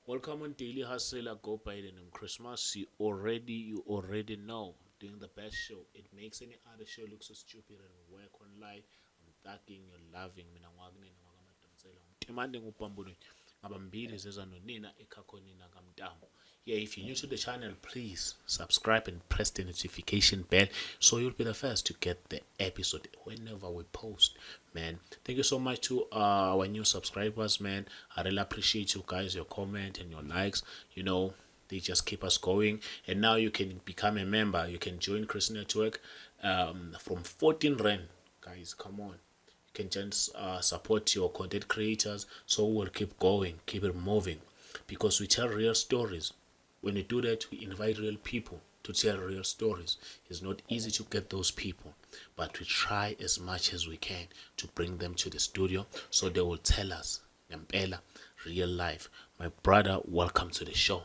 Welcome on Daily Hustle. I go by the name Christmas. You already know. Doing the best show. It makes any other show look so stupid and work online. I'm thugging, you're loving. Mina ngwagne ngwakamadansela. Timande ngupambulu. Ngabambili zeza nonina ekhakonina kamtamo. Yeah, if you're new to the channel, please subscribe and press the notification bell so you'll be the first to get the episode whenever we post. Man, thank you so much to our new subscribers, man. I really appreciate you guys, your comment and your likes. They just keep us going. And now you can become a member. You can join Chris Network from 14 Rand. Guys, come on. You can just support your content creators so we'll keep going, keep it moving. Because we tell real stories. When we do that, we invite real people to tell real stories. It's not easy to get those people, but we try as much as we can to bring them to the studio so they will tell us, Nampela, real life. My brother, welcome to the show.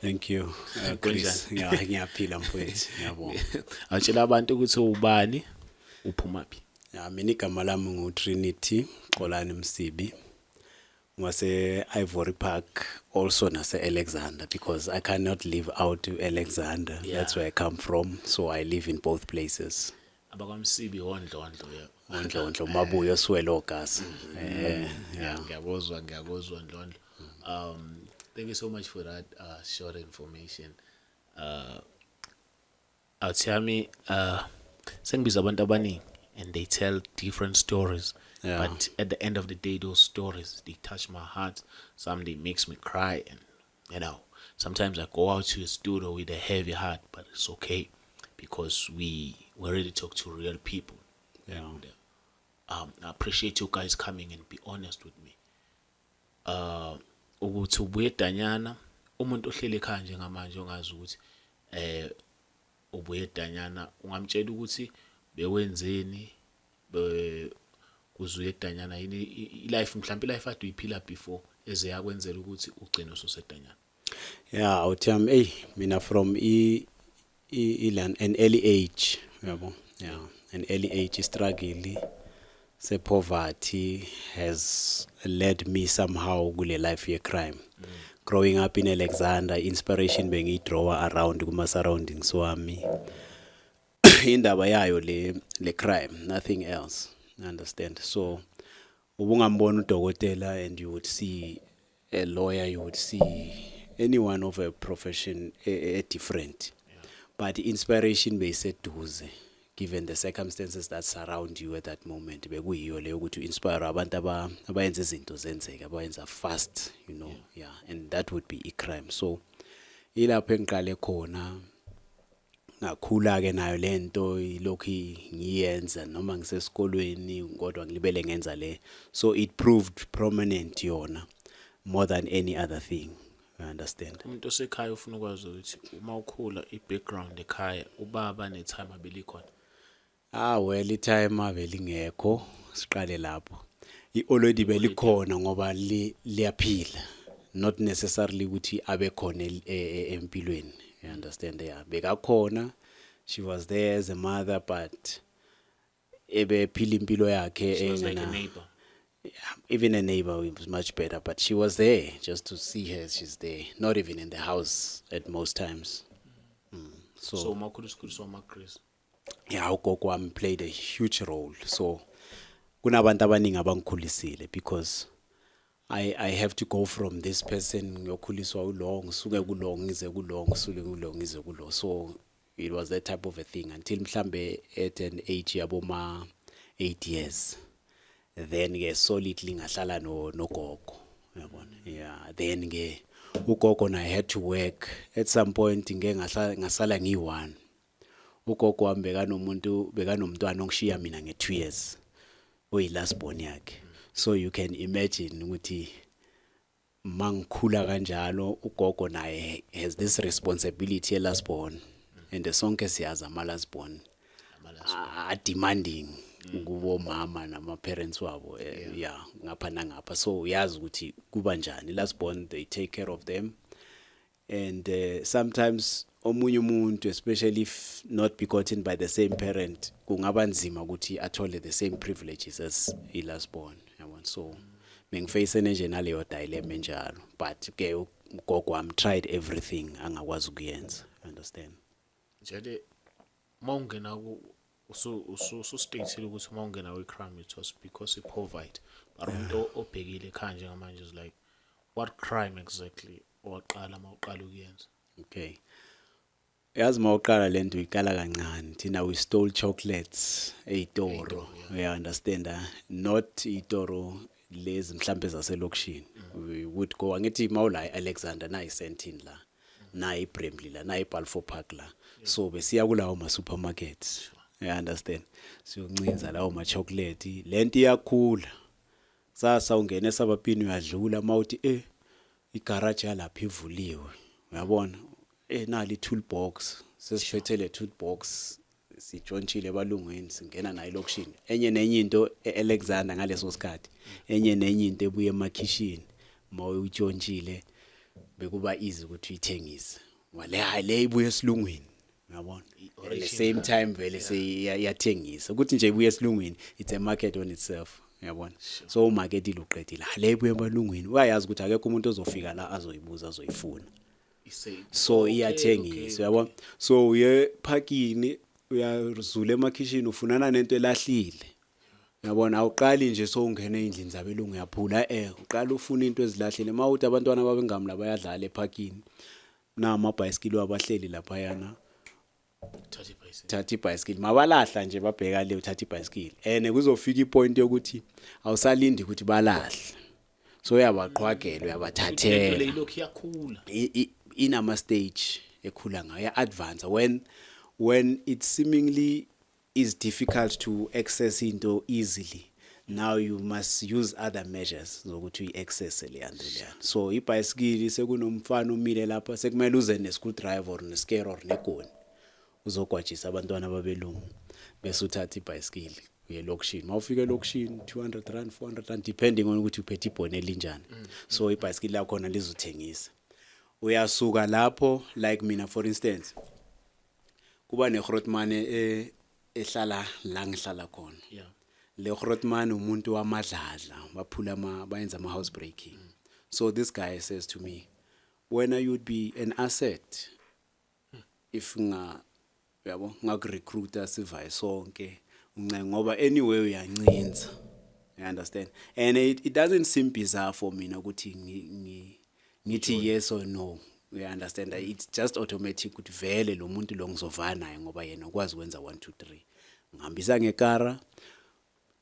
Thank you, Chris. Yeah, ngiyaphila mfowethu. Ngiyabonga. Awutshela abantu ukuthi ubani, uphumaphi. Yeah, mina igama lami nguTrinity Xolani Msibi. Ngwase Ivory Park, also nase Alexander, because I cannot live out to Alexander. Yeah. That's where I come from, so I live in both places. Abakwamsibi ondlo yeah. Ondlo mabuyo swelo gas. Yeah, ngiyabuzwa Ndlondo. Thank you so much for that short information. Tell me, sengibiza abantu abaningi and they tell different stories. Yeah. But at the end of the day, those stories, they touch my heart. Some they makes me cry, and sometimes I go out to a studio with a heavy heart, but it's okay because we already talk to real people. Yeah. And I appreciate you guys coming and be honest with me. Ukuthi ubuye edanyana umuntu ohleli ekhaya njengamanje ongazi ukuthi ubuye edanyana ungamtshela ukuthi bewenzeni kuzuye edanyana yini life mhlawumbe life ade uyiphila before eze yakwenzela ukuthi ugcine ususedanyana. Yeah, uthi mina from an early age, yabo. Yeah, an early age struggle. Say poverty has led me somehow kule life ye crime. Growing up in Alexander, inspiration bengiyidraw around kuma surroundings wami. Indaba yayo le crime, nothing else. Understand? So ubungambona udokotela and you would see a lawyer, you would see anyone of a profession different. But inspiration beyiseduze, given the circumstances that surround you at that moment. Bekuyiyo leyo ukuthi inspire abantu abayenza izinto zenzeke, abayenza fast, yeah, and that would be a crime. So ilapho engiqale khona ngakhula ke nayo lento ilokhu ngiyenza noma ngisesikolweni kodwa ngilibele ngenza le, so it proved prominent yona more than any other thing. I understand. Umuntu osekhaya ufuna ukwazi ukuthi uma ukhula i-background ekhaya ubaba ne-time abelikhona. Well, itime aveli ngekho siqale lapho. I-already belikhona ngoba liyaphila, not necessarily ukuthi abe khona empilweni. You understand? Yeah, bekakhona, she was there as a mother, but ebephila impilo yakhe. She was like a neighbor. Yeah, even a neighbor was much better, but she was there just to see her. She's there, not even in the house at most times. So umakhulu isikhuliswa amaChris. Yeah, ugogo wami played a huge role. So kunabantu abaningi abangikhulisile because I have to go from this person ngiyokhuliswa ulo ngisuke kulo ngize kulo ngisuke kulo ngize kulo. So it was that type of a thing until mhlambe at an age yaboma 8 years. Then ke solidly ngahlala no gogo, yabona. Yeah, then ke ugogo na I had to work at some point ngasala ngi1. Ugogo wami bekanomntwana ongishiya mina nge2 years last born yakhe. So you can imagine ukuthi mangikhula kanjalo ugogo naye has this responsibility last born, and sonke siyazi last born demanding kubo mama nama parents wabo. Yeah, ngapha nangapha. So uyazi ukuthi kuba njani last born, they take care of them. And sometimes omunye umuntu, especially if not begotten by the same parent, kungaba nzima ukuthi athole the same privileges as last born. So bengiface nje naleyo dilemma enjalo but ke ugogo wami tried everything angakwazi ukuyenza, understand. njalo mawungena usu-statile ukuthi mawungena kwi-crime it was because i-poverty but umuntu obhekile ekhaya njengamanje is like what crime exactly owaqala mawuqala ukuyenza? Okay, yazi mawuqala lento uyiqala kancane thina we stole chocolates ey'toro, you understand, not iy'toro lezi mhlampe zaselokishini. We would go angithi mawula Alexander na i-Sentin la na i-Bramley la na i-Balfour Park la, so besiya kulawo ma-supermarkets, you understand, siyoncinza lawo ma-chocolate lento iyakhula. Sasa ungena esabapini uyadlula mawuthi igarage yalapha ivuliwe, uyabona, nali i-toolbox sesiphethe le toolbox sitshontshile ebalungwini singena nayo elokishini enye nenye into e-Alexander ngaleso sikhathi enye nenye into ebuye emakhishini mawuyitshontshile bekuba easy ukuthi uyithengise wale hayi le ibuye esilungwini, uyabona, at the same time vele seyathengisa ukuthi nje ibuye esilungwini, it's a market on itself, uyabona. So umarket iluqedile le ibuye ebalungwini uyayazi ukuthi akekho umuntu ozofika la azoyibuza azoyifuna, so iyathengisa, uyabona. So uye parkini uyazula emakhishini ufunana nento elahlile, uyabona, awuqali nje so ungena endlini zabelungu uyaphula uqala ufuna into ezilahlile mawuthi abantwana babengamla bayadlala eparkini na amabhayisikili wabahleli lapha yana thatha ibhayisikili mabalahla nje babheka le uthatha ibhayisikili and kuzofika ipoint yokuthi awusalindi ukuthi balahle, so uyabaqhwagela uyabathathela ilokhu iyakhula inama stage ekhula ngayo ya advance when it seemingly is difficult to access into easily, now you must use other measures zokuthi uyi-access leyanto leyana. So ibhayisikili sekunomfana omile lapha sekumele uze ne-screwdriver or ne-scare or negoni uzogwajisa abantwana babelungu bese uthatha ibhayisikili uye elokishini mawufika elokishini 200 rand 400 rand depending on ukuthi uphethe ibhone elinjani. So ibhayisikili lakhona lizothengisa uyasuka lapho, like mina for instance kuba ne-Grootman ehlala la ngihlala khona, le Grootman umuntu wamadladla baphula bayenza ama-house breaking. So this guy says to me, when you would be an asset if yabo ngakurecruiter sivaye sonke ngoba anyway uyancinza, you understand, and it doesn't seem bizarre for mina ukuthi ngithi yes or no, you understand, it's just automatic ukuthi vele lo muntu lo ngizovana naye ngoba yena ukwazi ukwenza 1 2 3 ngihambisa ngekara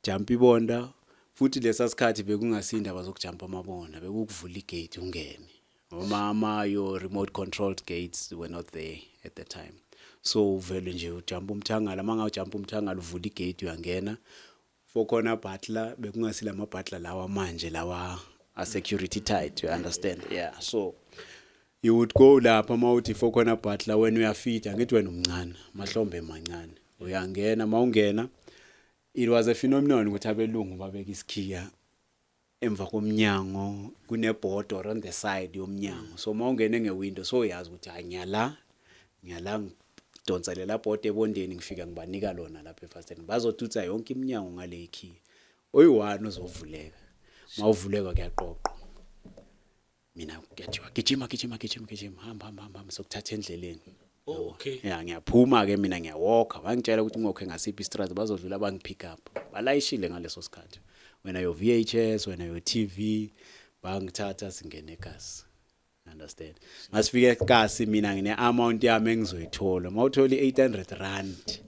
jump ibonda futhi lesa sikhathi bekungasindaba zokujumpa amabonda bekukuvula igate ungene ngoba your remote controlled gates were not there at the time. So vele nje ujumpa umthangala manga ujumpa umthangala uvula igate uyangena for khona butler bekungasila ama butler lawa manje lawa a security tight, you understand, yeah. So you would go lapha mawuthi for khona butler when uyafita ngithi wena umncane mahlombe mancane uyangena mawungena. It was a phenomenon ukuthi abelungu babeka isikhiya emva komnyango kuneboard or on the side yomnyango, so mawungene ngewindow so uyazi ukuthi anyala ngidonsa lela board ebondeni ngifika ngibanika lona lapha efasteni bazotutsa yonke iminyango ngale ikhiya oyi-1 uzovuleka mawuvuleka kuyaqoqwa mina kuyathiwa gijima hamba sokuthatha endleleni. Okay. Yeah, ngiyaphuma ke mina ngiyawalka bangitshela ukuthi ngokhe ngasiphi istrato bazodlula bangipick up balayishile ngaleso sikhathi wena yo VHS wena yo TV bangithatha singene ekhasi, understand. Masifika ekhasi mina ngine amount yami engizoyithola mawuthola i800 rand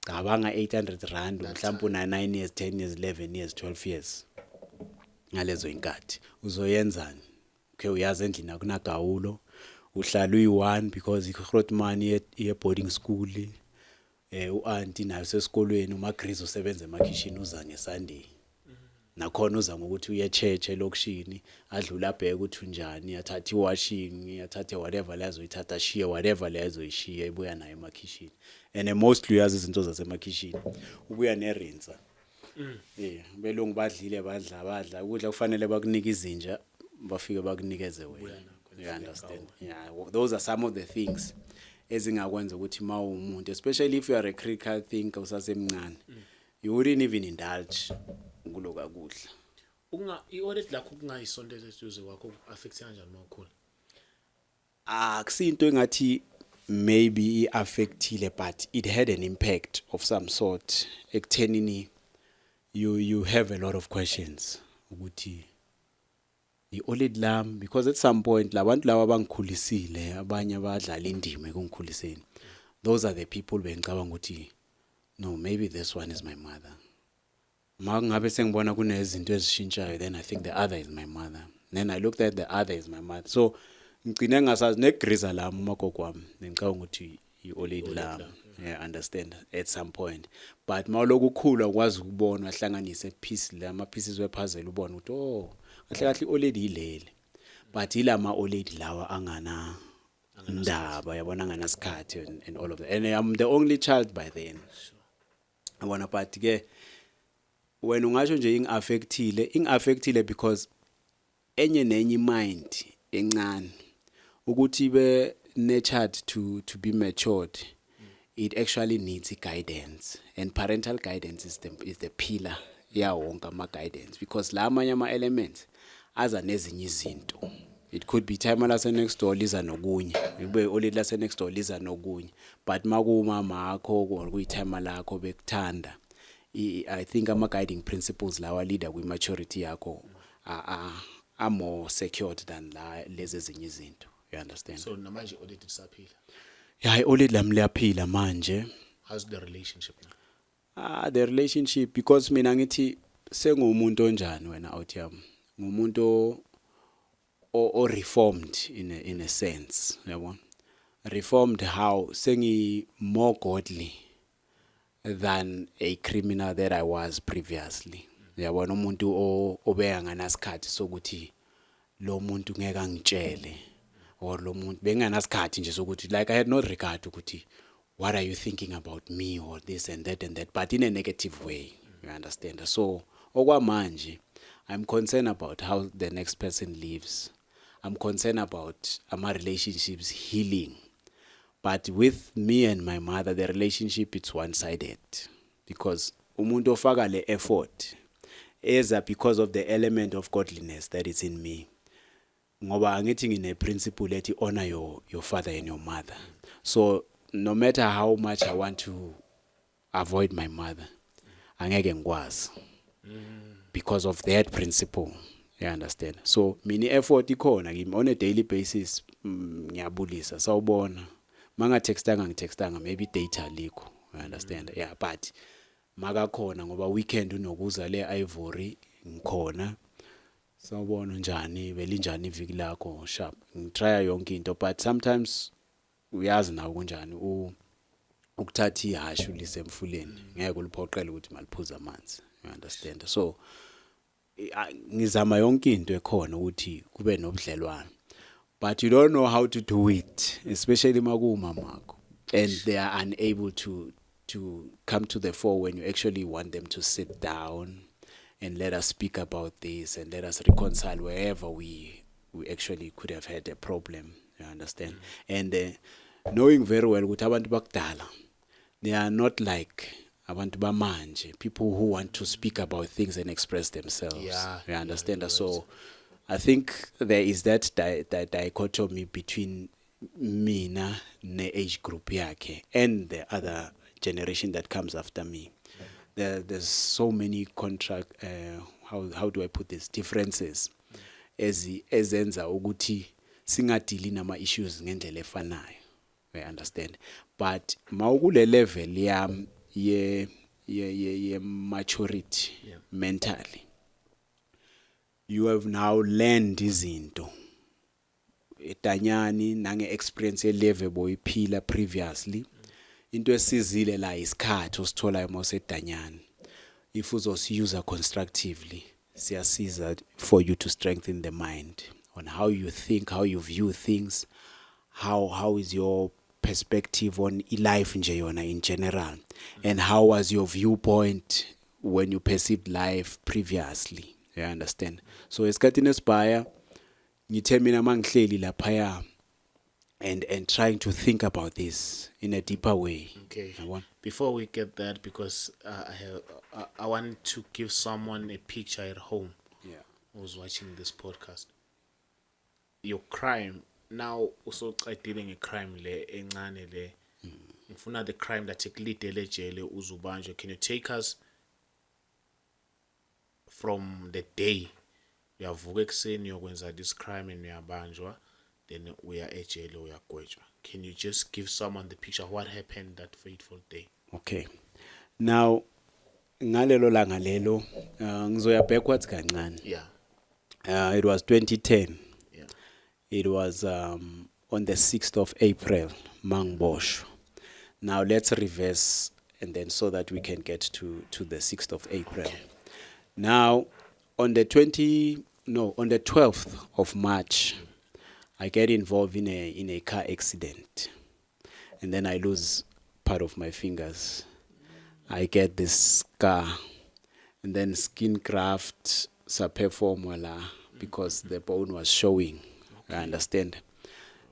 cabanga 800 rand mhlawumbe una 9 years 10 years 11 years 12 years ngalezo inkathi uzoyenzani? Okay, uyazi endlini akunagawulo uhlala uyi-1 because i-Grootman ye boarding school u-auntie nayo sesikolweni uMagrizo usebenza emakhishini uza ngeSunday nakhona uza ngokuthi uye church elokishini adlula abheke ukuthi unjani athatha iwashing athathe whatever lezoyithatha shiye whatever lezoyishiya ibuya nayo emakhishini and mostly uyazi izinto zasemakhishini ubuya nerinsa belungu badlile badla ukudla kufanele bakunika izinja bafike bakunikeze wena, you understand, yeah. Those are some of the things ezingakwenza ukuthi mawumuntu especially if you are a critical thinker usasemncane you wouldn't even indulge kulokudla. i-audit lakho kungayisondeza eduze kwakho affect kanjani mawukhula? Akusinto engathi maybe i-affectile, but it had an impact of some sort ekuthenini you have a lot of questions ukuthi i-audit lam, because at some point labantu laba abangikhulisile abanye abadlala indima ekungikhuliseni, those are the people bengicabanga ukuthi no, maybe this one is my mother. Ngabe sengibona kunezinto ezishintshayo, then I think the other is my mother. Then I looked at the other is my mother. So ngicine ngasazi negriza lami umagogo wami ngicabanga ukuthi i-audit lami. Yeah, understand at some point. But mawuloku ukhula ukwazi ukubona ahlanganise ama pieces we-puzzle ubone ukuthi oh kahle kahle i-audit ilele. But ilama audit lawa angana ndaba yabona anganasikhathi and all of that. And I'm the only child by then. Yabona but ke when ungasho nje ing-affectile because enye nenye mind encane ukuthi be nurtured to be matured, it actually needs guidance, and parental guidance is the pillar yawonke ama-guidance, because la amanye ama-elements aza nezinye izinto. It could be time lase next door liza nokunye, kube audit lase next door liza nokunye, but makumama akho kuyithema lakho bekuthanda, I think ama-guiding principles lawa leader kwi-maturity yakho are more secured than lezi ezinye izinto. You understand? So namanje i-audit isaphila. Yeah, i-audit lami liyaphila manje. How's the relationship now? The relationship, because mina ngithi sengumuntu onjani wena out yami, ngumuntu o reformed in a sense, yabona. Reformed how? Sengi more godly than a criminal that I was previously. Yabona umuntu obeya nganasikhathi sokuthi lo muntu ngeke angitshele, or lo muntu benganasikhathi nje sokuthi, like I had no regard ukuthi what are you thinking about me or this and that, but in a negative way. You understand? So okwamanje I'm concerned about how the next person lives. I'm concerned about my relationships healing. But with me and my mother, the relationship it's one-sided, because umuntu ofaka le effort eza because of the element of godliness that is in me. Ngoba angithi ngine principle ethi honor your father and your mother. So no matter how much I want to avoid my mother, angeke ngikwazi because of that principle. You understand? So mini effort ikhona kimi on a daily basis. Ngiyabulisa sawubona manga ngitextanga maybe data likho. You understand? Yeah, but makakhona ngoba weekend unokuza le Ivory ngikhona. Sawubona njani belinjani iviki lakho sharp. Ngitry yonke into, but sometimes uyazi nawo kunjani ukuthatha ihashu lisemfuleni ngeke uliphoqele ukuthi maliphuza amanzi. You understand? So ngizama yonke into ekhona ukuthi kube nobudlelwano, but you don't know how to do it, especially makumamakho, and they are unable to come to the fore when you actually want them to sit down and let us speak about this and let us reconcile wherever we actually could have had a problem. You understand? And knowing very well ukuthi abantu bakudala, they are not like abantu bamanje, people who want to speak about things and express themselves. Yeah, you understand? Yeah, so I think there is that dichotomy between mina ne age group yakhe and the other generation that comes after me. There's so many how do I put this, differences ezenza ukuthi singadili nama issues ngendlela efanayo. I understand, but mawukule level ye maturity, mentally, you have now learned izinto etanyani nange experience level boyiphila previously. Into esizile la isikhathi osithola emosedanyani, if uzosiuza constructively siyasiza for you to strengthen the mind on how you think, how you view things, how is your perspective on life nje yona in general, and how was your viewpoint when you perceived life previously. You understand? So esikhathini esibhaya ngithe mina mangihleli laphaya and trying to think about this in a deeper way. Okay. Before we get that, because I want to give someone a picture at home who's watching this podcast, your crime now also dealing a crime le encane le ngifuna the crime that ekulidele ejele uzubanjwe. Can you take us from the day uyavuka ekuseni uyokwenza this crime and uyabanjwa, then uya ejele uyagwetshwa? Can you just give someone the picture of what happened that fateful day? Okay, now ngalelo langa lelo ngizoya backwards kancane. Yeah, It was 2010. yeah. It was on the 6th of April, Mangbosh. Now let's reverse and then so that we can get to the 6th of April. Now on the 12th of March, I get involved in a car accident, and then I lose part of my fingers. I get this scar, and then skin graft perform because the bone was showing. I understand.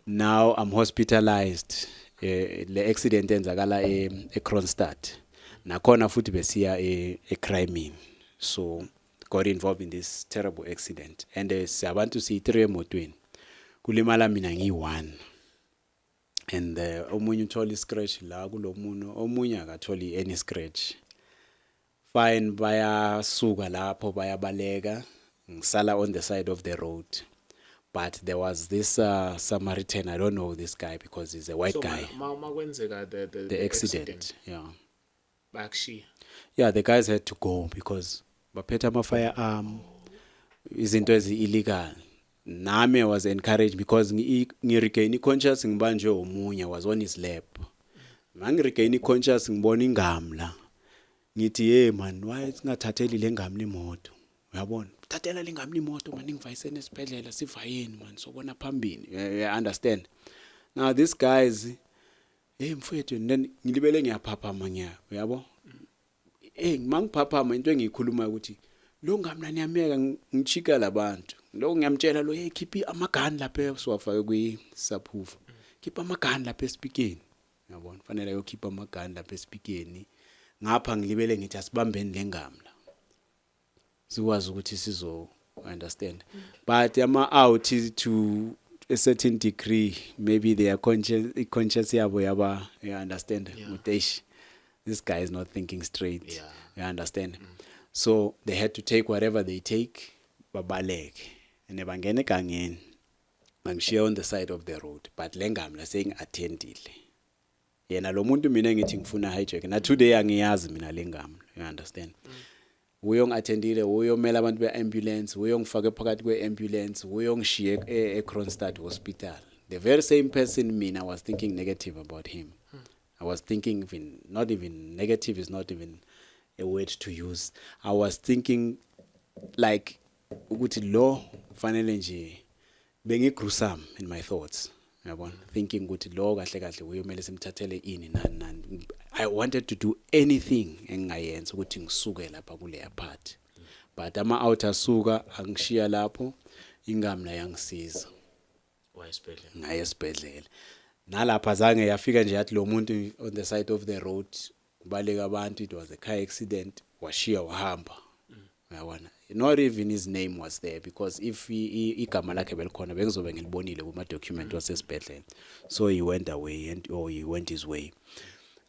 Now I'm hospitalized. The accident enzakala eKronstadt. Nakhona futhi besiya eCriming. So got involved in this terrible accident. And siyabantu siyi-3 emotweni. Kulimala mina ngiyi-1. And omunye uthola scratch la kulomunye, omunye akatholi any scratch. Fine, bayasuka lapho bayabaleka. Ngisala on the side of the road. But there was this Samaritan, I don't know this guy because he's a white guy. The accident. Yeah. Bakshiya. Yeah, the guys had to go because baphethe ama-firearm, izinto ezi-illegal. Nami was encouraged because ngi-regain i-conscious ngibanjwe omunye, was on his lap. Mangi-regain i-conscious ngibona ingamla. Ngithi hey man, why singathatheli le ngamla imoto? Uyabona? Thathela le ngamla imoto man, ngivayisene esibhedlela sivayeni man, sobona phambili. You understand? Now these guys, hey mfowethu, then ngilibele ngiyaphaphama ngiya, uyabo? Mangiphaphama into engiyikhuluma ukuthi lo ngamla niyameka ngichika labantu. Lo ngiyamtshela lo hey khiphi amagani lapha siwafake kwi-subwoofer. Khipha amagani lapha espeakeni. Uyabona? Fanele yokhipha amagani lapha espeakeni. Ngapha ngilibele ngithi asibambeni lengamla. Sikwazi ukuthi sizo understand. But out to a certain degree, maybe they are conscious yabo yaba, you understand? Yeah. This guy is not thinking straight. Yeah. You understand? So they had to take whatever they take, babaleke. And bangene kangeni. Bangishiya on the side of the road. But lengamla saying attendile. Yena lo muntu mina ngithi ngifuna hijack. Na today angiyazi mina lengamla. You understand? Uyong attendile, uyomela abantu be-ambulance, uyongifake phakathi kwe-ambulance, uyongishiye eKronstadt hospital. The very same person, mina, was thinking negative about him. I was thinking not even negative is not even a word to use. I was thinking like ukuthi lo fanele nje bengi-gruesome in my thoughts. Yabona, thinking ukuthi lo kahle kahle uyomele simthathele ini nani. I wanted to do anything engayenza ukuthi ngisuke lapha kuleya part. But ama-out asuka angishiya lapho, ingamla yangisiza. Ngaye esibhedlela. Nalapha zange yafika nje yathi lo muntu on the side of the road kubaleka abantu, it was a car accident, washiya wahamba. Uyabona? Not even his name was there because if igama lakhe belikhona bengizobe ngilibonile kuma document wasesibhedlela. So he went away or he went his way.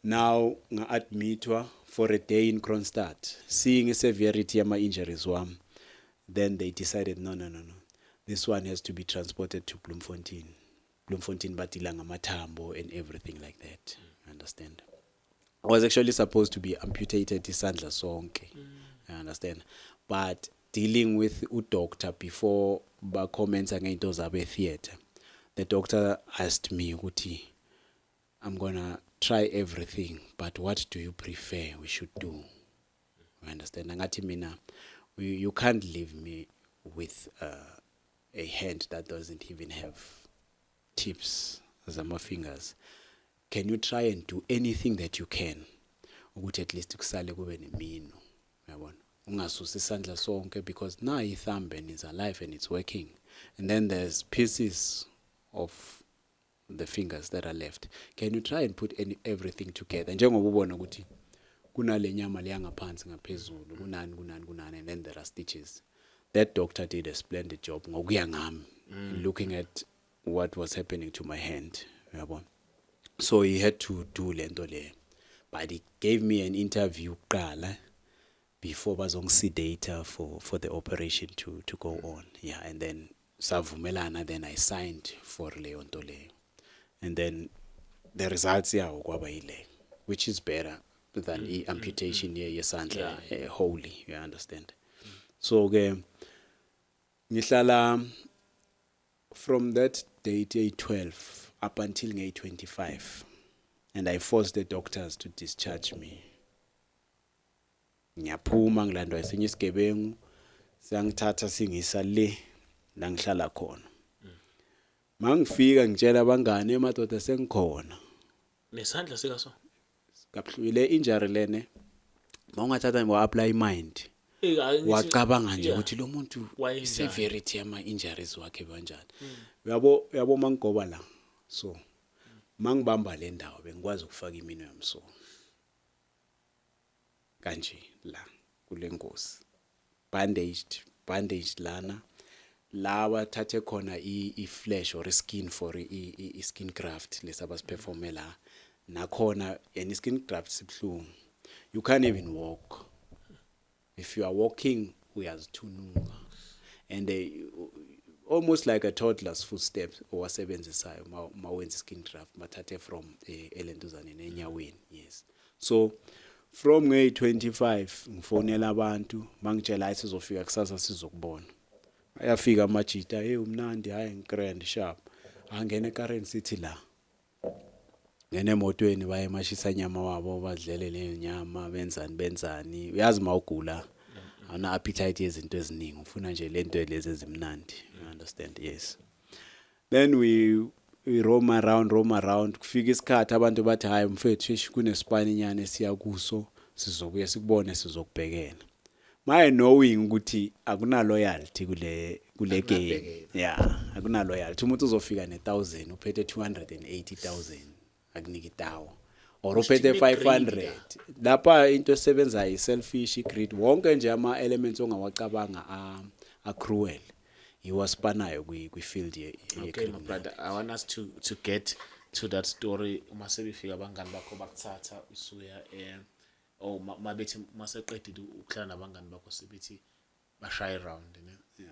Now nga-admitwa for a day in Kronstadt, seeing the severity of my injuries wam, then they decided no, this one has to be transported to Bloemfontein batila ngamathambo and everything like that. Understand? I was actually supposed to be amputated isandla sonke. I understand? But dealing with doctor before ba comments ngento zabe theater, the doctor asked me ukuthi I'm gonna try everything, but what do you prefer we should do? I understand? Ngathi mina, you can't leave me with a hand that doesn't even have tips zama fingers. Can you try and do anything that you can ukuthi at least kusale kube nemino? Uyabona? Ungasusa isandla sonke because now ithumb and is alive and it's working. And then there's pieces of the fingers that are left. Can you try and put everything together? Njengoba ubona ukuthi kunale nyama leyangaphansi ngaphezulu kunani and then there are stitches. that doctor did a splendid job ngokuya ngami, looking at what was happening to my hand, yabo. So he had to do lento le, but he gave me an interview kuqala before bazongisedate for the operation to go on. Yeah, and then savumelana, then I signed for leyo nto leyo. And then the results yawo kwaba yile, which is better than amputation yesandla wholly, you understand. So ke ngihlala from that date 12 up until 25, and I forced the doctors to discharge me. Ngiyaphuma ngilandwa esinye isigebengu, siyangithatha singisa le la ngihlala khona. Mangifika ngitshela abangane emadoda sengikhona. Nesandla sika so. Kabuhluyile injury lene. Mawungathatha ngo-apply mind. Wacabanga nje ukuthi lo muntu severity yama injuries wakhe kanjani. Uyabo mangigoba la. So mangibamba le ndawo bengikwazi ukufaka iminwe yami so. Kanje la kule nkosi. Bandaged lana. La wathathe khona i-flesh or skin for i-skin graft lesaba siperforme la. Nakhona any skin graft sibhlungu. You can't even walk. If you are walking, uyazithununga. And almost like a toddler's footsteps owasebenzisayo mawenza skin graft bathathe from elentuzane nenyaweni. Yes. So from May 25 ngifonela abantu mangitshela hayi sizofika kusasa sizokubona. Ayafika amajita, hey umnandi, hayi ngigrand sharp. Angena eCurrent City la. Ngene emotweni baye emashisa nyama wabo badlele leyo nyama benzani. Uyazi mawugula. Awuna appetite yezinto eziningi. Ufuna nje lento lezi ezimnandi. You understand? Yes. Then we roam around. Kufika isikhathi abantu bathi hayi mfethu kunesipani nyane siya kuso sizobuya sikubone sizokubhekela. My knowing ukuthi akuna loyalty kule game. Yeah, akuna loyalty. Umuntu uzofika ne1000 uphethe 280,000 akunika itawo. Or uphethe 500. Lapha into esebenzayo selfish, greed, wonke nje ama elements ongawacabanga a cruel. He was panayo kwi field ye. Okay, my brother, I want us to get to that story. Uma sebefika abangani bakho bakuthatha usuya oh mabethi maseqedile ukuhlala nabangani bakho sebethi bashaye around, you know?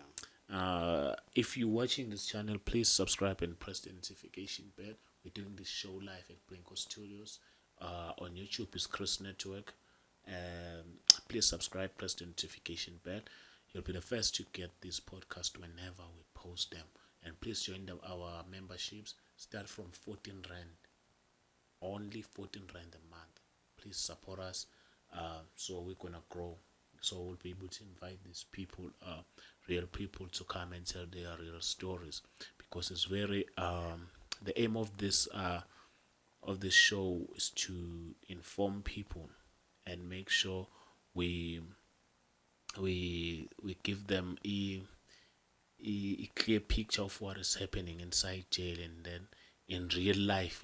Yeah. If you're watching this channel, please subscribe and press the notification bell. We're doing this show live at Blinko Studios. On YouTube is Chris Network. Please subscribe, press the notification bell. You'll be the first to get this podcast whenever we post them. And please join our memberships. Start from 14 Rand. Only 14 Rand a month. Please support us. So we're gonna grow. So we'll be able to invite these people, real people, to come and tell their real stories. Because it's very the aim of this show is to inform people and make sure we give them a clear picture of what is happening inside jail, and then in real life,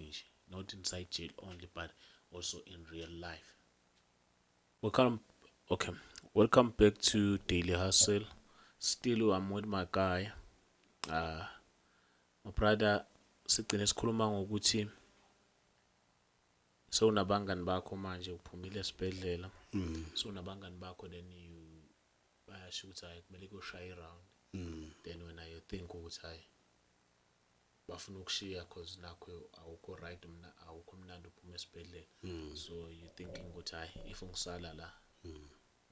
not inside jail only, but also in real life. Welcome back to Daily Hustle. Still, I'm with my guy, my brother. Sigcine sikhuluma ngokuthi so unabangani bakho manje uphumile esibhedlela. So unabangani bakho then bayashuta kumele kushaye around. Then when you think ukuthi hayi bafuna ukushiya cause nakho awukho right, awukho mnandi uphuma esibhedlela. So you thinking ukuthi hayi if ngisala la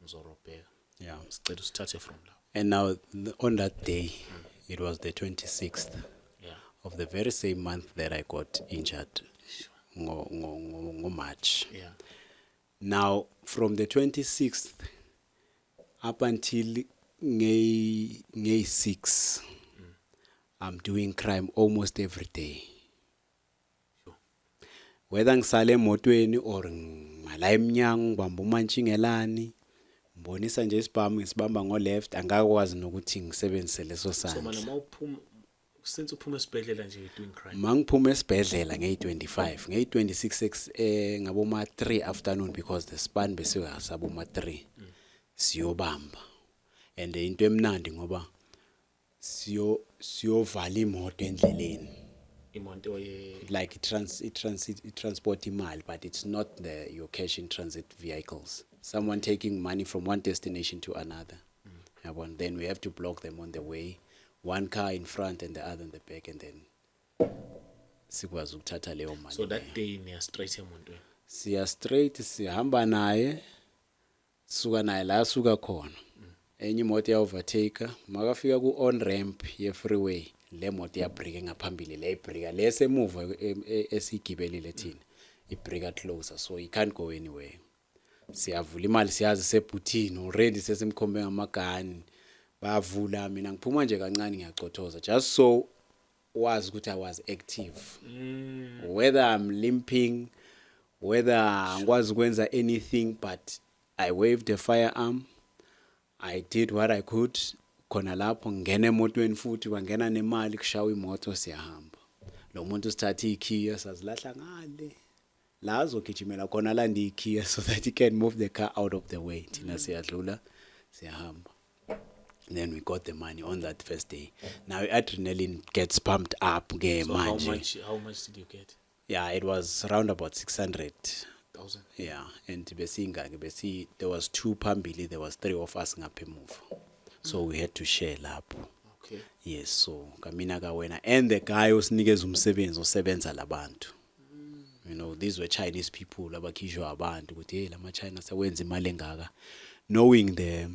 ngizorobheka. Yeah. Sicela usithathe from la. And now on that day, it was the 26th. Of the very same month that I got injured, March. Yeah. Now, from the 26th up until May 6, I'm doing crime almost every day. Sure. Whether ngisale emotweni or ngala emnyango ngibamba umantshingelani, mbonisa nje isibamba ngo-left, angakwazi nokuthi ngisebenzise leso sandla. So manje mawuphuma since uphuma esibhedlela nje doing crime. Mangiphuma esibhedlela nge-25, nge-26 ngaboma 3 afternoon because the span besiwe asaboma 3 siyobamba. and into emnandi ngoba siyovala imoto endleleni, imoto ye like transport imali, but it's not your cash in transit vehicles. Someone taking money from one destination to another. Yabona, then we have to block them on the way, one car in front and the other in the back, and then sikwazi ukuthatha leyo mali so that leyo. day niya straight emontweni Siya straight, sihamba naye, suka naye la suka khona. Enye imoto ya overtaker, makafika ku on ramp ye freeway, le moto ya brake ngaphambili, le brake lesemuva esigibelile thina, ibrake closer, so he can't go anywhere. Siyavula imali siyazi sebhuthini already, sesimkhombe ngamagani, bavula. Mina ngiphuma nje kancane ngiyacothoza, just so wazi ukuthi I was active, whether I'm limping, whether angikwazi ukwenza anything, but I waved a firearm, I did what I could. Khona lapho ngena emotweni futhi wangena nemali, kushawa imoto, siyahamba. Lo muntu sithatha ikhiya sazilahla ngale la azogijimela khona landa ikhiya so that he can move the car out of the way. Thina siyadlula siyahamba. Then we got the money on that first day. Now adrenaline gets pumped up ke so manje. how much did you get? Yeah, it was around about 600,000. 1,000. Yeah, and there was 2 phambili, there was 3 of us ngapha emuva, so we had to share lapho. Okay. Yes, so kamina ka wena and the guy osinikeza umsebenzi osebenza labantu. You know, these were Chinese people abakhishwa abantu ukuthi hey lama China sewenza imali engaka, knowing the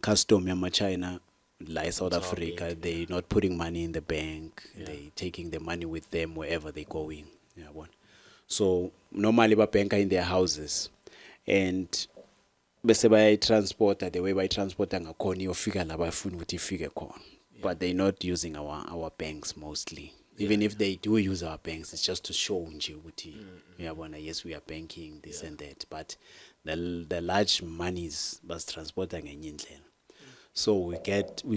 custom yama China like South Africa, they not putting money in the bank, they taking the money with them wherever they going. Yeah, one. So normally ba banker in their houses, and bese bayayitransporta the way bayitransporta ngakhona iyofika la bafuna ukuthi ifike khona, but they not using our banks mostly. Even if they do use our banks, it's just to show nje ukuthi uyabona, yes we are banking this and that, but the large monies basitransporta ngenye indlela. So we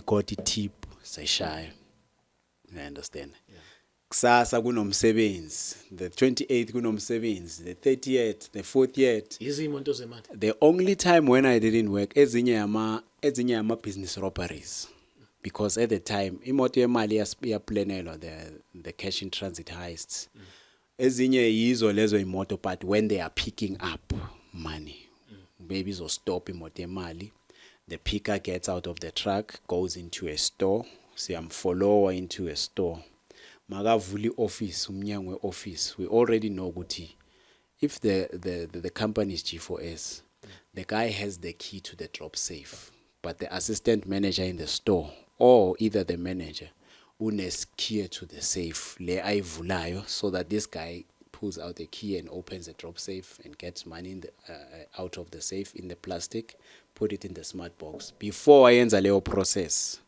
got a tip seshaya, you understand. Kusasa kunomsebenzi, the 28th kunomsebenzi, the 30th, the 40th. Yizi imoto zemali. The only time when I didn't work ezinye yama business robberies, because at the time imoto yemali iyaplanelwa, the cash in transit heists. Ezinye yizo lezo imoto, but when they are picking up money, maybe zo stop imoto yemali, the picker gets out of the truck, goes into a store, siyamfollowa into a store. Makavuli office, umnyango office, we already know ukuthi if the company is G4S, the guy has the key to the drop safe, but the assistant manager in the store or either the manager unes key to the safe le ayivulayo, so that this guy pulls out the key and opens the drop safe and gets money in the, out of the safe in the plastic, put it in the smart box. Before ayenza leyo process,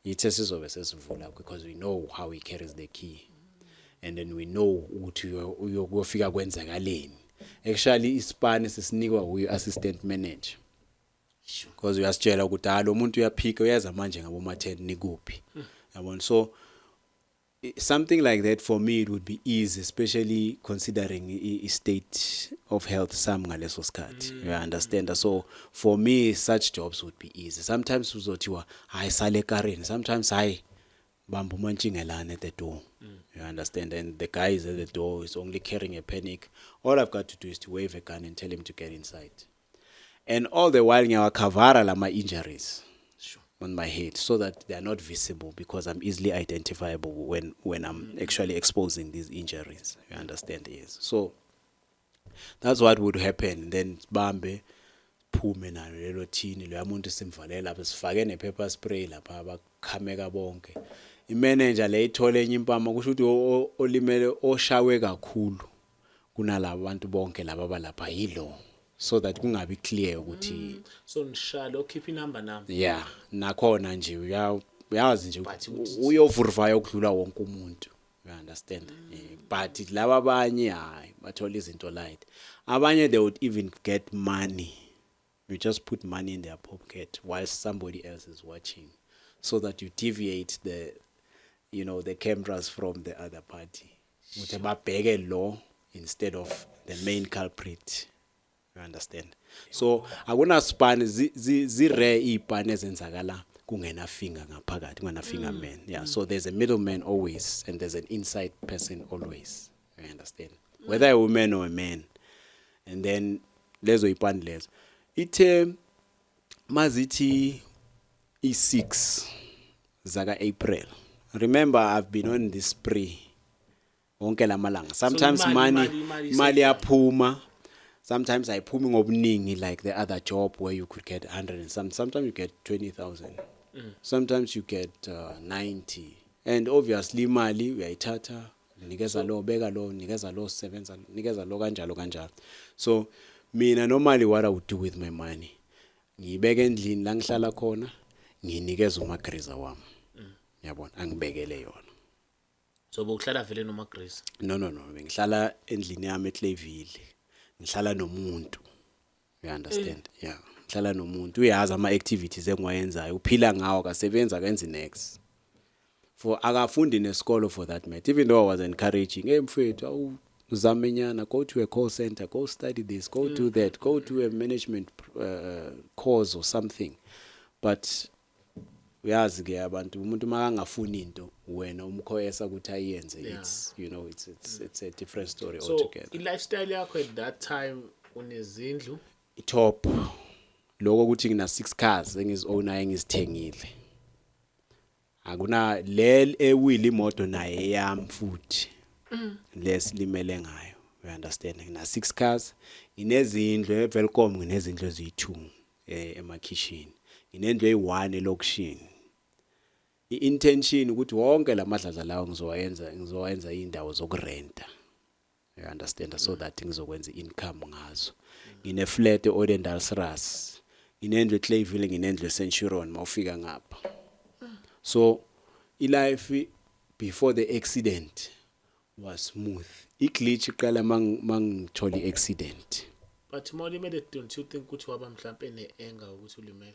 yithi sizobe sesivula, because we know how he carries the key, and then we know ukuthi uyokufika kwenzakaleni. Actually ispan sisinikwa uyu assistant manager, because uyasitshela ukuthi lo muntu uyaphika, uyaza manje ngabo ma 10 nikuphi, yabona. So something like that for me it would be easy, especially considering a state of health sam ngaleso sikhathi, you understand. So for me such jobs would be easy. Sometimes uzothiwa hayi sale ekareni, sometimes hayi bamba umantshingelane at the door, you understand, and the guy is at the door is only carrying a panic. All I've got to do is to wave a gun and tell him to get inside, and all the while ngiyawakhavara lama injuries on my head, so that they are not visible, because I'm easily identifiable when I'm actually exposing these injuries, you understand. Yes, so that's what would happen. Then bambe phume nalo lelo thini lo yamuntu simvalela lapha, sifake ne pepper spray lapha, abakhameka bonke. Imanager le ithole enye impama, kusho ukuthi olimele oshawe kakhulu kunalabo abantu bonke laba balapha yilo, so that kungabi clear ukuthi So nishalo keep inamba nami. yeah nakhona nje uyazi nje uyovurifya ukudlula wonke umuntu, you understand. But laba abanye hayi bathola izinto light. Abanye they would even get money, you just put money in their pocket while somebody else is watching, so that you deviate the cameras from the other party, ukuthi babheke lo instead of the main culprit. You understand? So akunaspan zi-rare iy'pani ezenzakala kungena finger ngaphakathi, kungena finger man. Yeah. So there's a middleman always and there's an inside person always. You understand? Whether a woman or a man. And then lezo ipani lezo. Ithe mazithi i6 zaka April. Remember I've been on this spree. Wonke lamalanga. Sometimes mali yaphuma. Sometimes ayiphumi ngobuningi like the other job where you could get 100 and sometimes you get 20,000. Sometimes you get 90. And obviously imali uyayithatha nikeza lo beka lo nikeza lo sebenza nikeza lo kanjalo. So mina normally what I would do with my money ngiyibeka endlini la ngihlala khona nginikeza umagriza wami. Yabona angibekele yona. So bokuhlala vele noma Grace? No ngihlala endlini yami eClayville. Ngihlala nomuntu. You understand? Yeah. Ngihlala nomuntu uyazi ama activities engiwayenzayo uphila ngawo kasebenza kenzi next. For akafundi nesikolo for that matter. Even though I was encouraging, hey mfethu uzamenyana, go to a call center, go study this, go do that, go to a management course or something. But uyazi ke abantu umuntu makangafuni into wena umkhoyesa ukuthi ayenze, it's you know it's a different story altogether. So lifestyle yakho at that time unezindlu top lokho ukuthi ngina 6 cars engizowna engizithengile. Akuna le ewili imoto naye yami futhi lesilimele ngayo. You understand? Ngina 6 cars, inezindlu evelcome nginezindlu ezi2 emakitchen. Inendlu eyi1 elokishini. I-intention ukuthi wonke lamadlala lawo ngizowenza indawo zokurenta. You understand? So that ngizokwenza income ngazo. Ngine flat eOrendalsras. Nginendlu eClayville, nginendlu eCenturion mawufika ngapha. So life before the accident was smooth. Iglitch iqala mangitholi accident. But mawulimele, don't you think ukuthi waba mhlambe ne-anger ukuthi ulimele?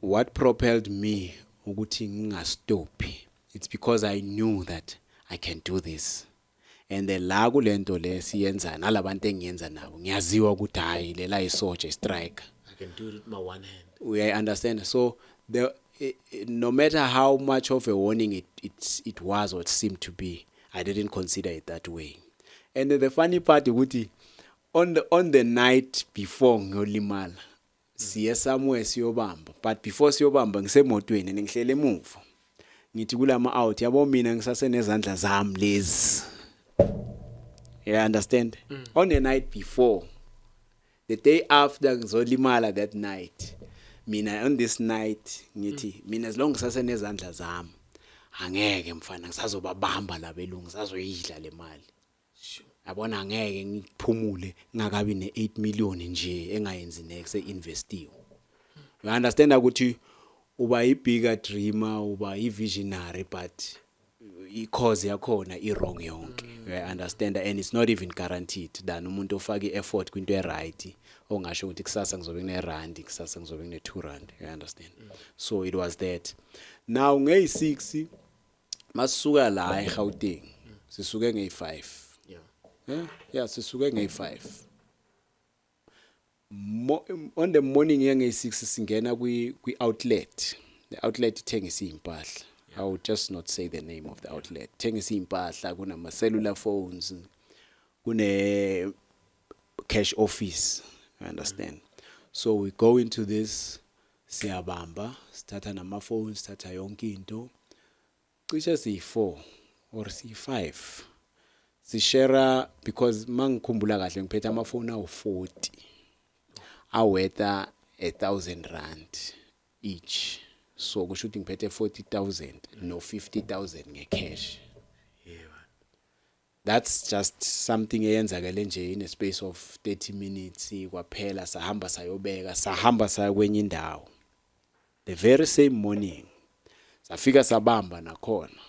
What propelled me ukuthi ngingastophi, it's because I knew that I can do this. And the la kulento le siyenza nalabantu engiyenza nabo ngiyaziwa ukuthi hayi lela isoja strike. I can do it with my one hand. We understand. So no matter how much of a warning it was or it seemed to be, I didn't consider it that way. And the funny part ukuthi on the night before ngolimala siye somewhere siyobamba, but before siyobamba ngisemotweni ngihlele emuva ngithi kulama out yabo mina ngisase nezandla zami lezi. You understand? On the night before, the day after ngizolimala that night, mina on this night ngithi mina as long ngisase nezandla zami angeke mfana ngisazobabamba labelungu ngisazoyidla le mali. Yabona angeke ngiphumule ngakabi ne8 million nje engayenzi next investiwe. You understand ukuthi uba ibigger dreamer, uba visionary, but i-cause yakhona i-wrong yonke. You understand? And it's not even guaranteed than umuntu ofake effort kwinto e-right ongasho ukuthi kusasa ngizobe ngine-rand, kusasa ngizobe ngine-2 rand. You understand? So it was that. Now ngeyi6 masisuka la eGauteng sisuke ngeyi5. Yeah, sisuke ngeyi5. On the morning yangeyi6 singena kwi-outlet. The outlet ithengisa impahla. I would just not say the name of the outlet. Thengisa impahla, kunama cellular phones, kune cash office. You understand? So we go into this, siyabamba, sithatha nama phones, sithatha yonke into. Cishe siyi4 or siyi5. Sishare because mangikhumbula kahle ngiphethe amafoni awu40. Awetha 1,000 rand each. So kusho ukuthi ngiphethe 40,000 no 50,000 ngecash. Yeah. That's just something eyenzakele nje in a space of 30 minutes kwaphela sahamba sayobeka sahamba saya kwenye indawo. The very same morning safika sabamba nakhona.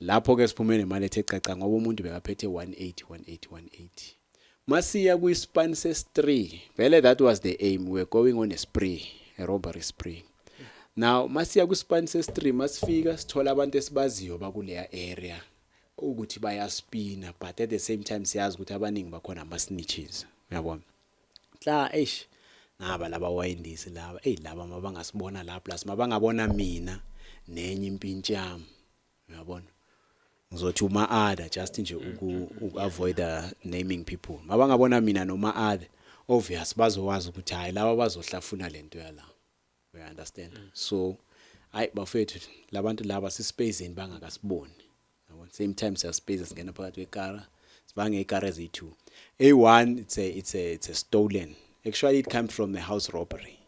Lapho ke siphumene imali ethe caca ngoba umuntu bekaphethe 180. Masiya kwispan se3. Vele that was the aim. We were going on a spree, a robbery spree. Now masiya kwispan se3 masifika sithola abantu esibaziyo bakuleya area ukuthi bayaspina, but at the same time siyazi ukuthi abaningi bakhona ama snitches. Uyabona? hla naba laba wayindisi laba laba mabangasibona la plus mabangabona mina nenye impintshi yami uyabona ngizothi uma-other just nje uku-avoid naming people mabangabona mina noma-other obvious bazowazi ukuthi hayi laba bazohlafuna lento yala you understand so hayi bafethu labantu laba sisipaceni bangakasiboni yabona same time siyaspace singena phakathi kwekara sibange ikara eziyi-2 A1 it's a stolen actually it comes from the house robbery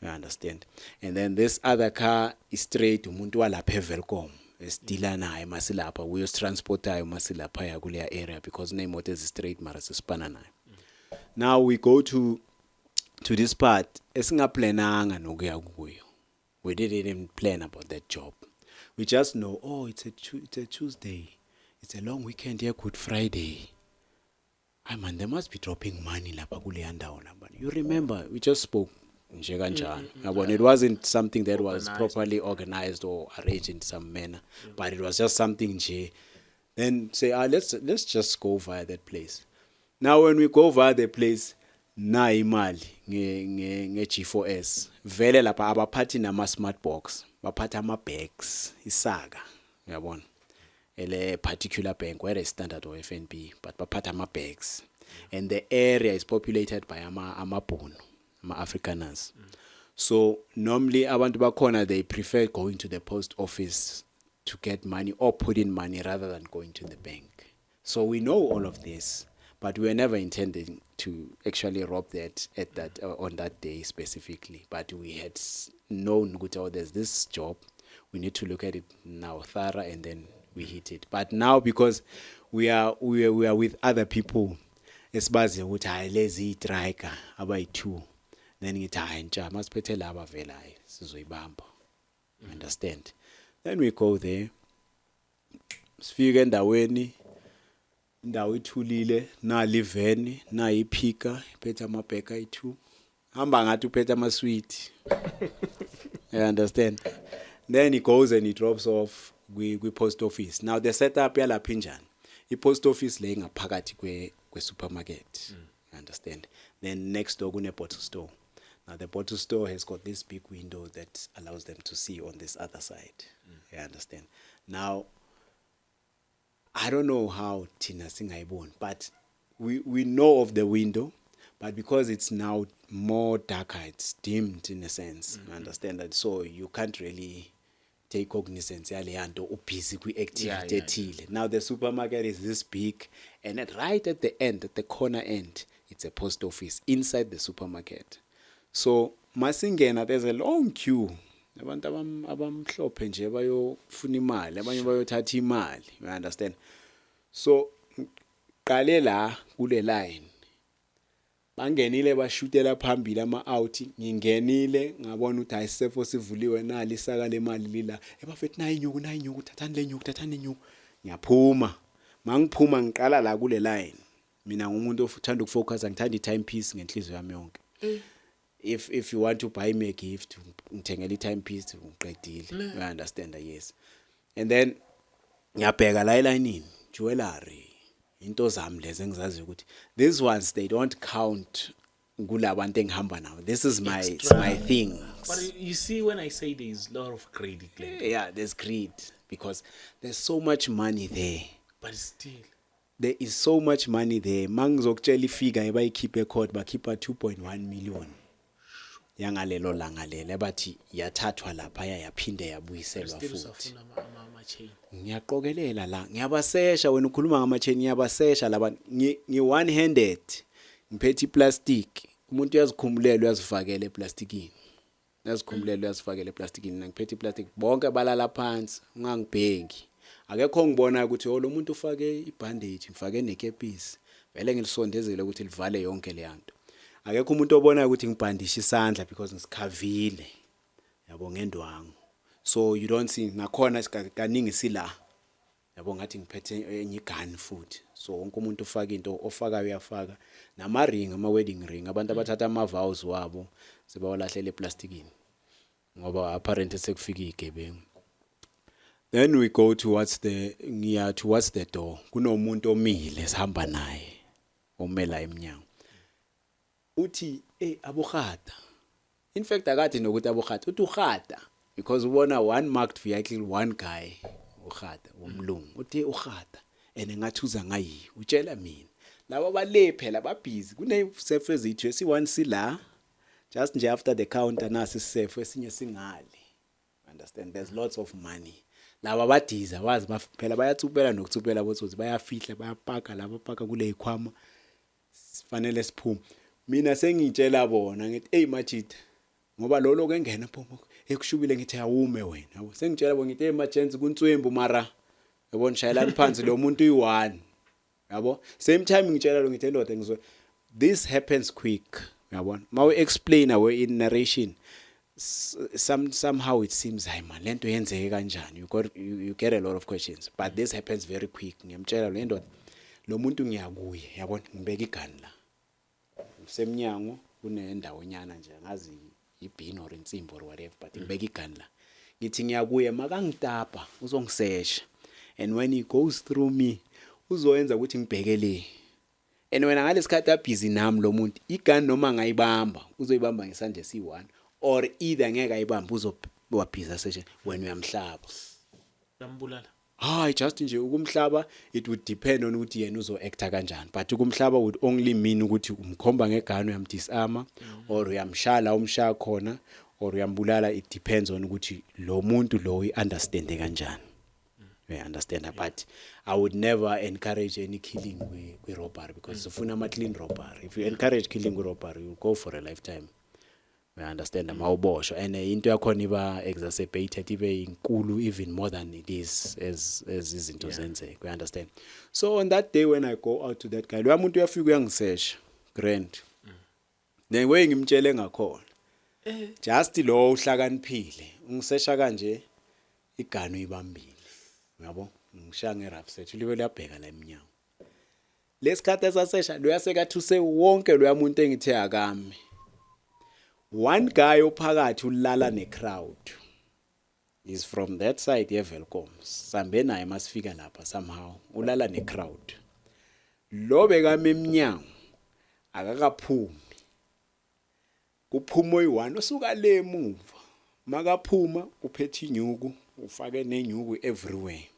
you understand and then this other car is straight umuntu walapha evelcom esidila naye masilapha uyositransportayo masilapha ya kuleya area because nemoto ezi-straight mara sisipana naye now we go to this part esingaplananga nokuya kuyo we didn't even plan about that job we just know oh it's a Tuesday it's a long weekend here Good Friday man they must be dropping money lapha kuleya ndawo lapha you remember we just spoke nje kanjani yabona it wasn't something that was properly organized or arranged in some manner but it was just something nje then say let's just go via that place now when we go via the place na imali nge-G4S vele lapha abaphathi nama smart box baphatha ama bags isaka uyabona ele particular bank where is standard or FNB but baphatha ama bags and the area is populated by amabhunu ama-Afrikaners so normally abantu bakhona they prefer going to the post office to get money or put in money rather than going to the bank so we know all of this but we were never intending to actually rob that at that on that day specifically but we had known oh there's this job we need to look at it now thorough and then we hit it but now because we are with other people esibazi ukuthi hayi lezi striker abayi2 then ngithi hayi ntsha masiphethe laba velayo sizoyibamba understand then we go there sifike endaweni indawo ithulile nali iveni nayi iphika iphethe amabheka ayi2 hamba ngathi uphethe ama-sweet you understand then he goes and he drops off kwi-post office now the setup yalapha injani i-post office le ngaphakathi kwe-supermarket you understand then next door kune-bottle store now the bottle store has got this big window that allows them to see on this other side you understand now I don't know how Tina singayiboni but we know of the window but because it's now more darker it's dimmed in a sense you understand that so you can't really take cognizance yale yanto ubusy kwi-activity ethile now the supermarket is this big and right at the end at the corner end it's a post office inside the supermarket so masingena there's a long queue abantu abamhlophe nje bayofuna imali abanye bayothatha imali you understand so qale la kule line bangenile bashutela phambili ama-out ngingenile ngabona ukuthi ayisefo sivuliwe nali isaka lemali lila ebafethi nayi inyuku thathani le nyuku ngiyaphuma mangiphuma ngiqala la kule line mina ngumuntu othanda ukufocus ngithanda i-time piece ngenhliziyo yami yonke if you want to buy me a gift ngithengela i-time piece uqedile you understand yes and then ngiyabheka la elayinini jewelry into zami lezi engizazi ukuthi these ones they don't count kulabantu engihamba nawo this is my thing but you see when I say there's a lot of greed yeah there's greed because there's so much money there but still there is so much money there mangizokutshela ifigure ebayikhiphe court bakhipha 2.1 million yangalelo langa lele bathi yathathwa lapha yaphinde yabuyiselwa futhi ngiyaqokelela la ngiyabasesha wena ukhuluma ngama-chain ngiyabasesha laba ngi-one handed ngiphethe iplastic umuntu uyazikhumulela uyazifakela eplastikini mina ngiphethe iplastic bonke balala phansi ungangibheki akekho ngibona ukuthi lo muntu ufake ibandage ngifake nekepisi vele ngilisondezele ukuthi livale yonke le yanto akekho umuntu obona ukuthi ngibhandisha isandla because ngisikhavile yabo ngendwangu so you don't see nakhona kaningi sila yabo ngathi ngiphethe enye gun futhi so wonke umuntu ufaka into ofaka uyafaka nama ring ama-wedding ring abantu abathatha ama-vows wabo sebawalahlela eplastikini ngoba apparently sekufika igebengu then we go towards the door kunomuntu omile sihamba naye omela emnyango uthi abukhata. In fact akade nokuthi abukhata uthi ukhata because ubona one marked vehicle one guy ukhata umlungu uthi ukhata and ngathuza ngayi utshela mina laba bale phela babhizi kune safe ezithu esi1 sila just nje after the counter nasi safe esinye singale. Understand, there's lots of money. Laba badiza wazi phela bayathupela nokuthupela botsotsi bayafihla bayapaka laba paka kule ikhwama sifanele siphume. Mina sengitshela bona ngithi hey Majid ngoba lo kengena phoma ekushubile ngithi awume wena yabo sengitshela bona ngithi emergency kuntswembu mara yabona shayelani phansi lo muntu uyi1 yabo same time ngitshela lo ngithi ndoda ngizwe this happens quick yabona mawu explain awe in narration somehow it seems hayi man lento yenzeke kanjani you get a lot of questions but this happens very quick. Ngiyamtshela lo ndoda lo muntu ngiyakuye yabona ngibeka igani la semnyango kunendawo nyana nje ngazi ibhini or insimbi or whatever but ngibeka igani la ngithi ngiyakuye makangitapa uzongisesha and when he goes through me uzoyenza ukuthi ngibhekele and wena ngalesikhathi abhizi nami lo muntu igani noma ngayibamba uzoyibamba ngesandla esi1 or either ngeke ayibambe uzobhiza session when uyamhlaba yambulala just nje ukumhlaba it would depend on ukuthi yena uzo-acta kanjani but ukumhlaba would only mean ukuthi umkhomba ngegani uyamdisarma or uyamshala umshaya khona or uyambulala. It depends on ukuthi lo muntu lo uyi-understand kanjani. You understand but I would never encourage any killing with robbery because ufuna ama-clean robbery. If you encourage killing with robbery you go for a lifetime. We understand mawuboshwa and into yakhona iba exacerbated ibe inkulu even more than it is as izinto zenzeka. We understand. So on that day when I go out to that guy lo muntu uyafika uyangisesha grand then way ngimtshele ngakhona just lo uhlakaniphile ungisesha kanje igani uyibambile yabo ngishaya ngerough set libe liyabheka la eminyango lesikhathi esasesha lo yasekathuse wonke lo yamuntu engithe akami. One guy ophakathi ulala necrowd is from that side yevelcom sambe naye masifika lapha somehow ulala necrowd lo bekame eminyango akakaphumi kuphuma oyi1 osuka le emuva makaphuma uphethe inyuku ufake nenyuku everywhere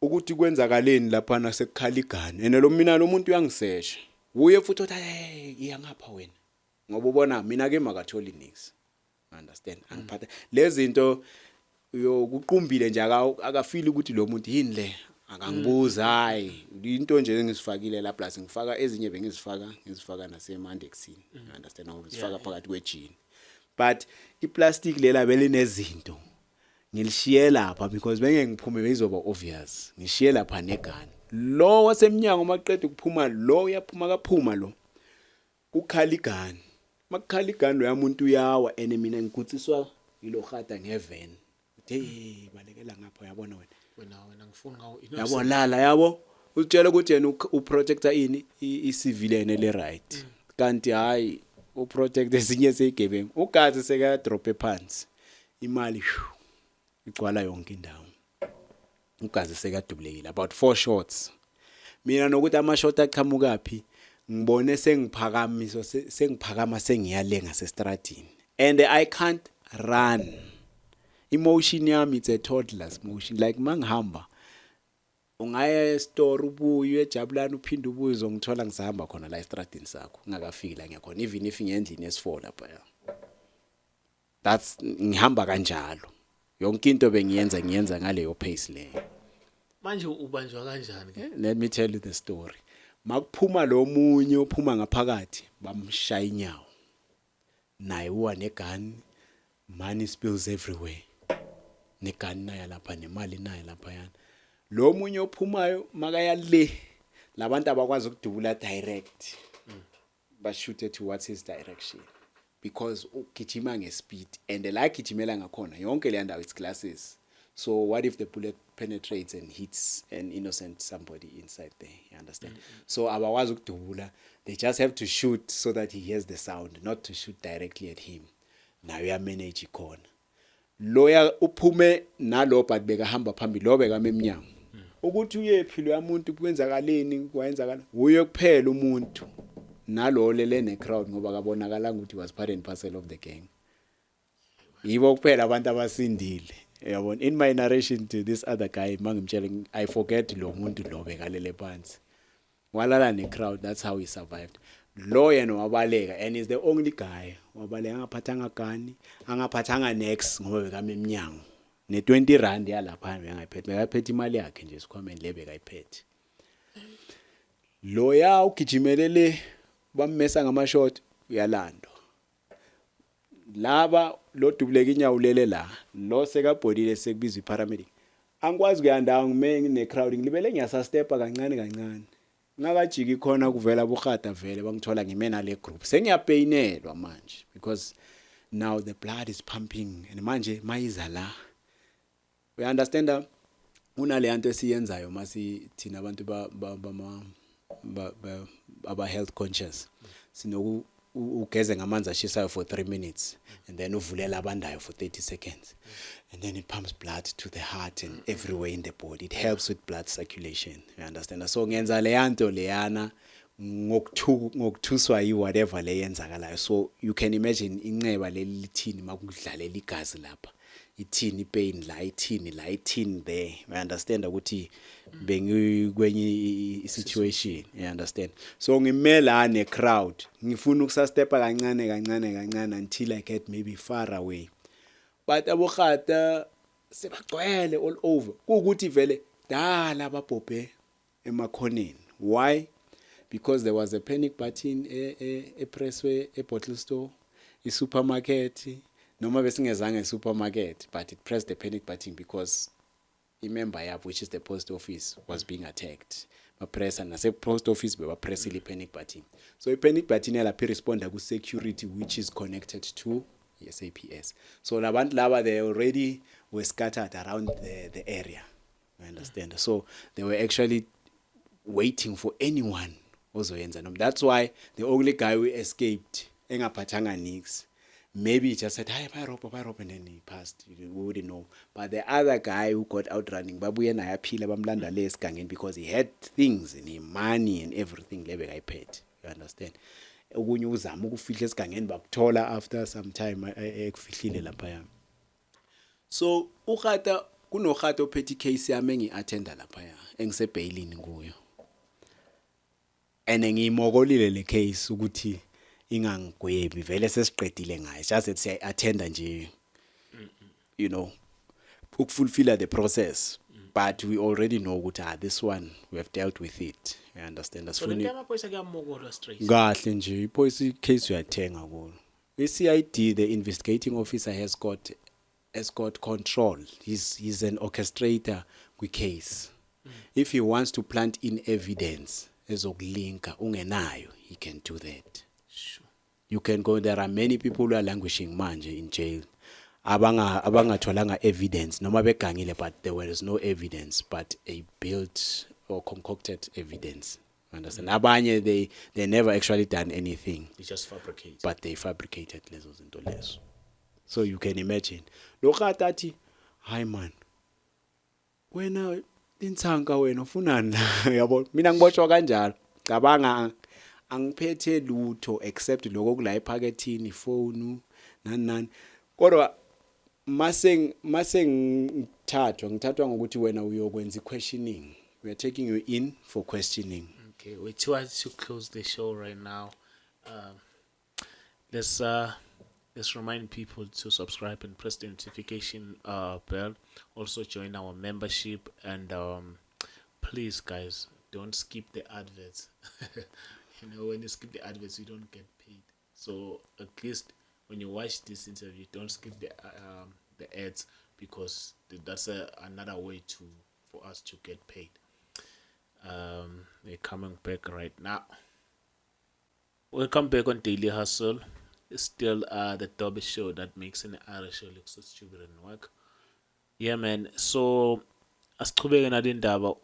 ukuthi kwenzakaleni lapha nasekukhala igani ene lo mina lo muntu uyangisesha uye futhi uthi hey iyangapha wena ngoba ubona mina ke makatholi nix. Understand angiphatha lezi zinto yokuqumbile nje akafili ukuthi lo muntu yini le akangibuza hayi into nje engisifakile la plus ngifaka ezinye ngizifaka nasemandexini. Understand ngizifaka phakathi kwejini but iplastic lela belinezinto ngilishiye lapha because benge ngiphume beyizoba obvious ngishiye lapha negani lo wasemnyango maqedwe ukuphuma lo uyaphuma kaphuma lo ukhala igani makukhala igani lo yamuntu uyawa ene mina ngikutsiswa yilo khata ngeven uthi balekela ngapha uyabona wena ngifuna ngawo yabo lala yabo utshela ukuthi yena uprotector ini i-civilian le right kanti hayi uprotect ezinye seyigebengu ugazi seka drop phansi imali igcwala yonke indawo ugazi seka dubulekile about 4 shots mina nokuthi ama shot aqhamukaphi ngibone sengiphakama sengiyalenga sestradini and I can't run. Emotion yami it's a toddler's motion like mangihamba ungaya e-store ubuye ejabulana uphinde ubuye uzongithola ngisahamba khona la estradini sakho ngakafiki la ngiyakhona even if ngendlini S4 lapha that's ngihamba kanjalo yonke into bengiyenza ngaleyo pace le manje ubanjwa kanjani ke let me tell you the story. Makuphuma lo munye ophuma ngaphakathi bamshaya inyawo naye uwa negani money spills everywhere negani naye lapha nemali naye lapha yana lo munye ophumayo makaya le labantu abakwazi ukudubula direct bashoot towards his direction because ugijima ngespeed and la gijimela ngakhona yonke le ndawo it's glasses. So what if the bullet penetrates and hits an innocent somebody inside there? You understand? So abakwazi ukudubula, they just have to shoot so that he hears the sound, not to shoot directly at him. Now we are manage khona. Loya uphume nalo but bekahamba phambili lo bekame eminyango. Ukuthi uyephi lo yamuntu kwenzakaleni kwenzakala uye kuphela umuntu nalo lele ne-crowd ngoba kabonakala ukuthi was part and parcel of the gang. Yibo kuphela abantu abasindile. Yabona, in my narration to this other guy mangimtshela I forget lo muntu lo bekalele phansi. Walala ne-crowd, that's how he survived. Lo yena wabaleka and is the only guy wabaleka angaphathanga gani, angaphathanga next ngoba bekame eminyango. Ne-20 rand yalapha bengayiphethe, bekayiphethe imali yakhe nje esikhwameni le bekayiphethe. Lo ya ugijimelele bammesa ngamashot uyalandwa. Laba lo dubuleka inyawo lele la, lo sekabhodile sekubizwa iparamedic. Angikwazi kuyandawo ngime ne-crowd ngilibele ngiyasa-stepa kancane kancane. Ngakajiki khona kuvela bukhata vele bangithola ngime nale group. Sengiyapeyinelwa manje because now the blood is pumping and manje mayiza la. We understand unale yanto esiyenzayo masi thina abantu aba health conscious. Sinoku ugeze ngamanzi ashisayo for 3 minutes and then uvulela abandayo for 30 seconds and then it pumps blood to the heart and everywhere in the body. It helps with blood circulation. You understand? So ngenza le yanto leyana ngokuthuswa yi whatever le yenzakalayo. So you can imagine inceba lelithini makudlalela igazi lapha. Ithini pain la, ithini there. You understand ukuthi bengikwenye situation. You understand? So ngimela ne crowd. Ngifuna ukusastepa kancane until I get maybe far away. But abokhata sebagcwele all over. Kukuthi vele dala ababhobhe emakhoneni. Why? Because there was a panic button epresswe bottle store, supermarket. Noma besingezange supermarket, but it pressed the panic button because imember yap, which is the post office, was being attacked. Press and I say post office, we were pressing the panic button. So a panic button will respond to security, which is connected to SAPS. So Labant Lava, they already were scattered around the area. You understand? So they were actually waiting for anyone. That's why the only guy who escaped, Engapatanga Nix. Maybe he just said, "Hi, bye, Rob," and then he passed. We wouldn't know. But the other guy who got out running, Babu and I appeal because he had things and he money and everything I paid. You understand? After some time, so ukata kuno khato petty case yami ngi-attenda laphaya engisebhailini kuyo. And ngiyimogolile le case ukuthi ingangigwebi vele sesiqedile ngayo, just that siya-attenda nje, you know, ukufulfill the process, but we already know ukuthi this one we have dealt with it. You understand? So le amaphoyisa kuyamogolwa straight kahle nje iphoyisa case uyathenga kulo. I-CID, the investigating officer, has got control. He's an orchestrator kwi-case. If he wants to plant in evidence ezokulinka ungenayo, he can do that. You can go. There are many people who are languishing manje in jail. Abangatholanga evidence noma begangile, but there was no evidence, but a built or concocted evidence. Understand? Abanye they never actually done anything. They just fabricate. But they fabricated lezo zinto lezo. So you can imagine. Lokata athi, "Hi man. Wena insanga wena ufunani la?" Yabo, mina ngiboshwa kanjalo. Cabanga angiphethe lutho except lokho kula ephakethini, phone nani. Kodwa ngithathwa ngokuthi wena uyokwenza questioning. We are taking you in for questioning. Okay, we try to close the show right now. Let's remind people to subscribe and press the notification bell. Also join our membership, and please guys, don't skip the adverts. You know, when you skip the adverts, you don't get paid. So at least when you watch this interview, don't skip the ads, because that's another way for us to get paid. We're coming back right now. Welcome back on Daily Hustle. It's still the Dobby show that makes an Irish show look so stupid and work. Yeah, man. So asiqhubeke nalendaba.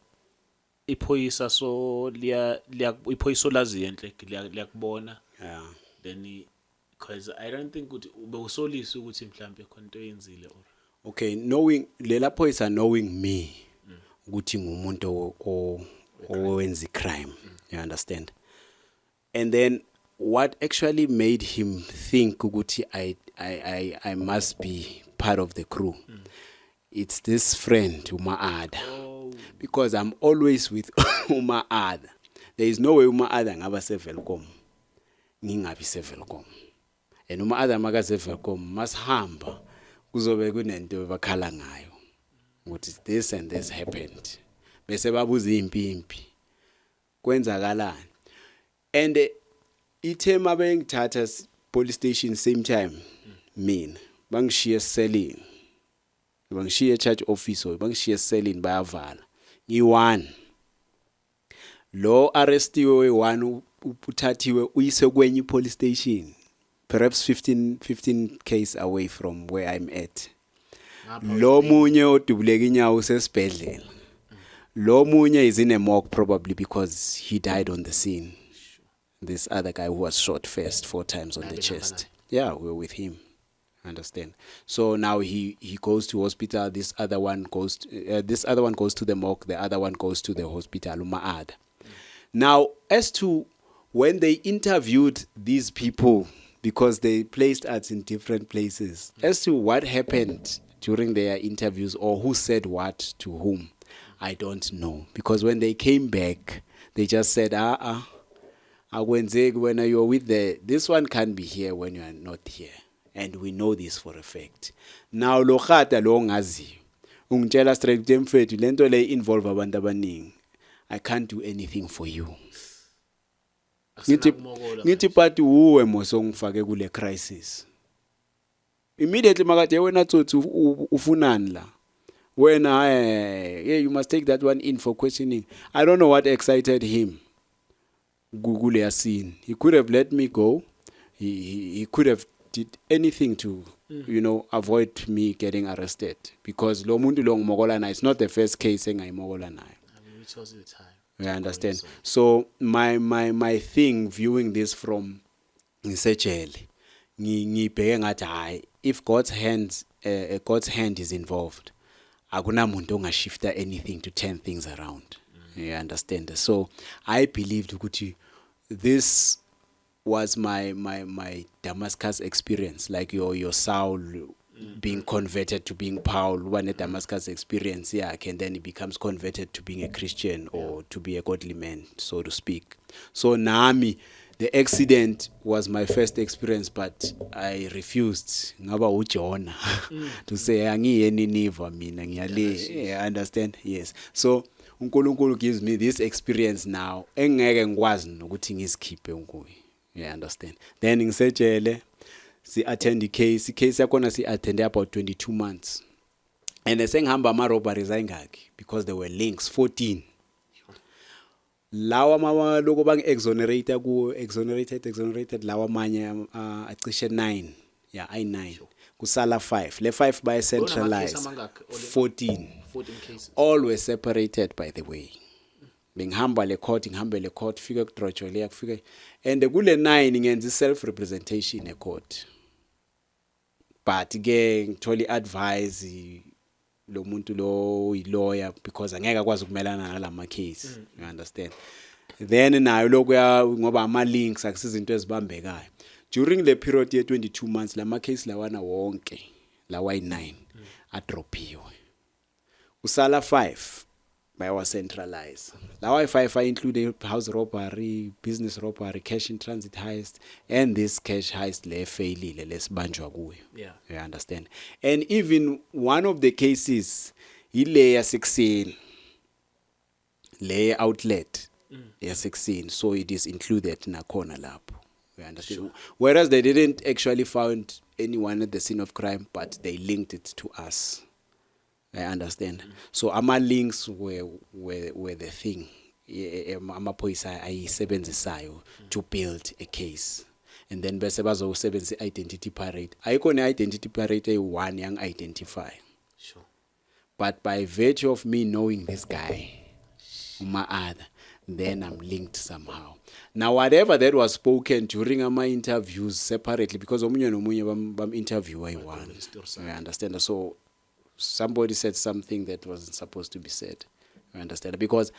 Iphoyisa so iphoyisa lazi enhle liyakubona. Yeah. Then because I don't think ukuthi ubewusolisa ukuthi mhlambe khona into yenzile or. Okay, knowing lela phoyisa knowing me ukuthi ngumuntu owenza crime. You understand? And then what actually made him think ukuthi I must be part of the crew, it's this friend Uma Ada, Oh, because I'm always with Uma Ada. There is no way Uma Ada ngaba sevelcom ngingabi sevelcom, and Uma Ada maka sevelcom masihamba kuzobe kunento bakhala ngayo ukuthi this and this happened, bese babuza impimpi kwenzakalani. And ithe mabengithatha police station same time, mina bangishiya selling, bangishiya charge officer, bangishiya selling bayavala ngi1. Lo arrestiwe we1 uthathiwe uyise kwenye police station, perhaps 15 k's away from where I'm at. Lo munye odubuleka inyawo usesibhedlela. Lo munye is in a morgue probably because he died on the scene. This other guy who was shot first 4 times on the chest. Yeah, we were with him. Understand? So now he goes to hospital. This other one goes to the morgue. The other one goes to the hospital. Umaad. Now, as to when they interviewed these people, because they placed us in different places, as to what happened during their interviews or who said what to whom, I don't know. Because when they came back, they just said, when you're with this one can't be here when you are not here. And we know this for a fact. Now, lo khata lo ngazi, ungitshela straight mfethu lento le involve abantu abaningi. I can't do anything for you. Ngithi but uwe moso ngifake kule crisis. Immediately makathi wena tsotsi ufunani la. Wena yeah, you must take that one in for questioning. I don't know what excited him. Google scene. He could have let me go. He could have did anything to avoid me getting arrested, because lo muntu lo ngimokola naye, it's not the first case engayimokola naye. which was the time. I understand. So my thing viewing this from ngisejele ngibheke ngathi hayi, if God's hand is involved, akunamuntu ongashifta anything to turn things around. You understand? So I believed ukuthi this was my Damascus experience, like your Saul being converted to being Paul, one a Damascus experience, yeah, and then he becomes converted to being a Christian or to be a godly man, so to speak. So Naami, the accident was my first experience, but I refused ngaba uJona to say angiyeni niva mina ngiyale. I understand? Yes. So uNkulunkulu gives me this experience now engeke ngikwazi nokuthi ngisikhiphe kuye. You understand? Then ngisejele si attend the case yakona si attend about 22 months. And esengihamba ama robberies ayingaki because there were links 14. Lawa mama lokho bangi exonerate ku exonerated lawa manye acishe 9. Yeah, I9. Kusala 5. Le 5 by centralized. 14 cases. All were separated, by the way. Ngihamba le court fika kudrojo le yakufika, and kule 9 ngenza self representation e court. But ke ngitholi advise lo muntu lo lawyer because angeke akwazi ukumelana nalama case. You understand? Then nayo lokuya ngoba ama links akusiza into ezibambekayo. During the period ye 22 months lama case lawana wonke lawa i9 adropiwe. Usala 5 bayawa centralize. Lawa i5 I include house robbery, business robbery, cash in transit heist, and this cash heist le failile lesibanjwa kuyo. Yeah. You understand? And even one of the cases ile ya 16 le outlet ya 16, so it is included nakhona lapho. You understand? Sure. Whereas they didn't actually find anyone at the scene of crime, but they linked it to us. I understand. So ama links were the thing. Amaphoyisa ayisebenzisayo to build a case. And then bese bazosebenzisa identity parade. Ayikho ne identity parade eyi1 yang identify. Sure. But by virtue of me knowing this guy, Uma Ada, then I'm linked somehow. Now whatever that was spoken during my interviews separately, because omunye nomunye bam interview ayi1. I understand. So somebody said something that wasn't supposed to be said. You understand? Because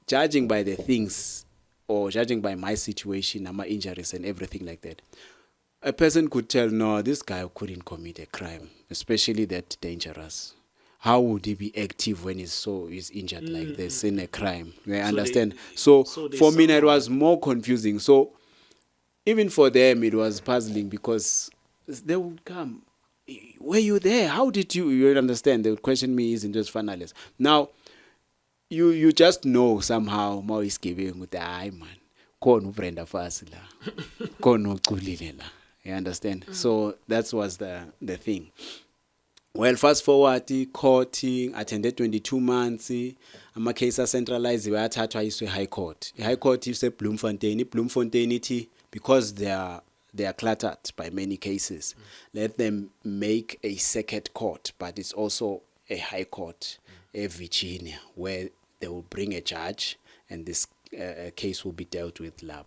judging by the things or judging by my situation, my injuries and everything like that, a person could tell, no, this guy couldn't commit a crime, especially that dangerous. How would he be active when he's injured like this in a crime? You understand? So they for me, it somehow was more confusing. So even for them, it was puzzling because they would come. Were you there? How did you understand? They would question me, isn't just finalists. Now, you just know somehow, Mo is giving with the eye, man. Kono Brenda Fasila. Kono Kulila. You understand? So that was the thing. Well, fast forward, courting, attended 22 months. Ama case centralized, we athathwa iswe high court. High court is Bloemfontein. Bloemfontein iti because they are cluttered by many cases. Let them make a second court, but it's also a high court, a Virginia, where they will bring a judge and this case will be dealt with lab.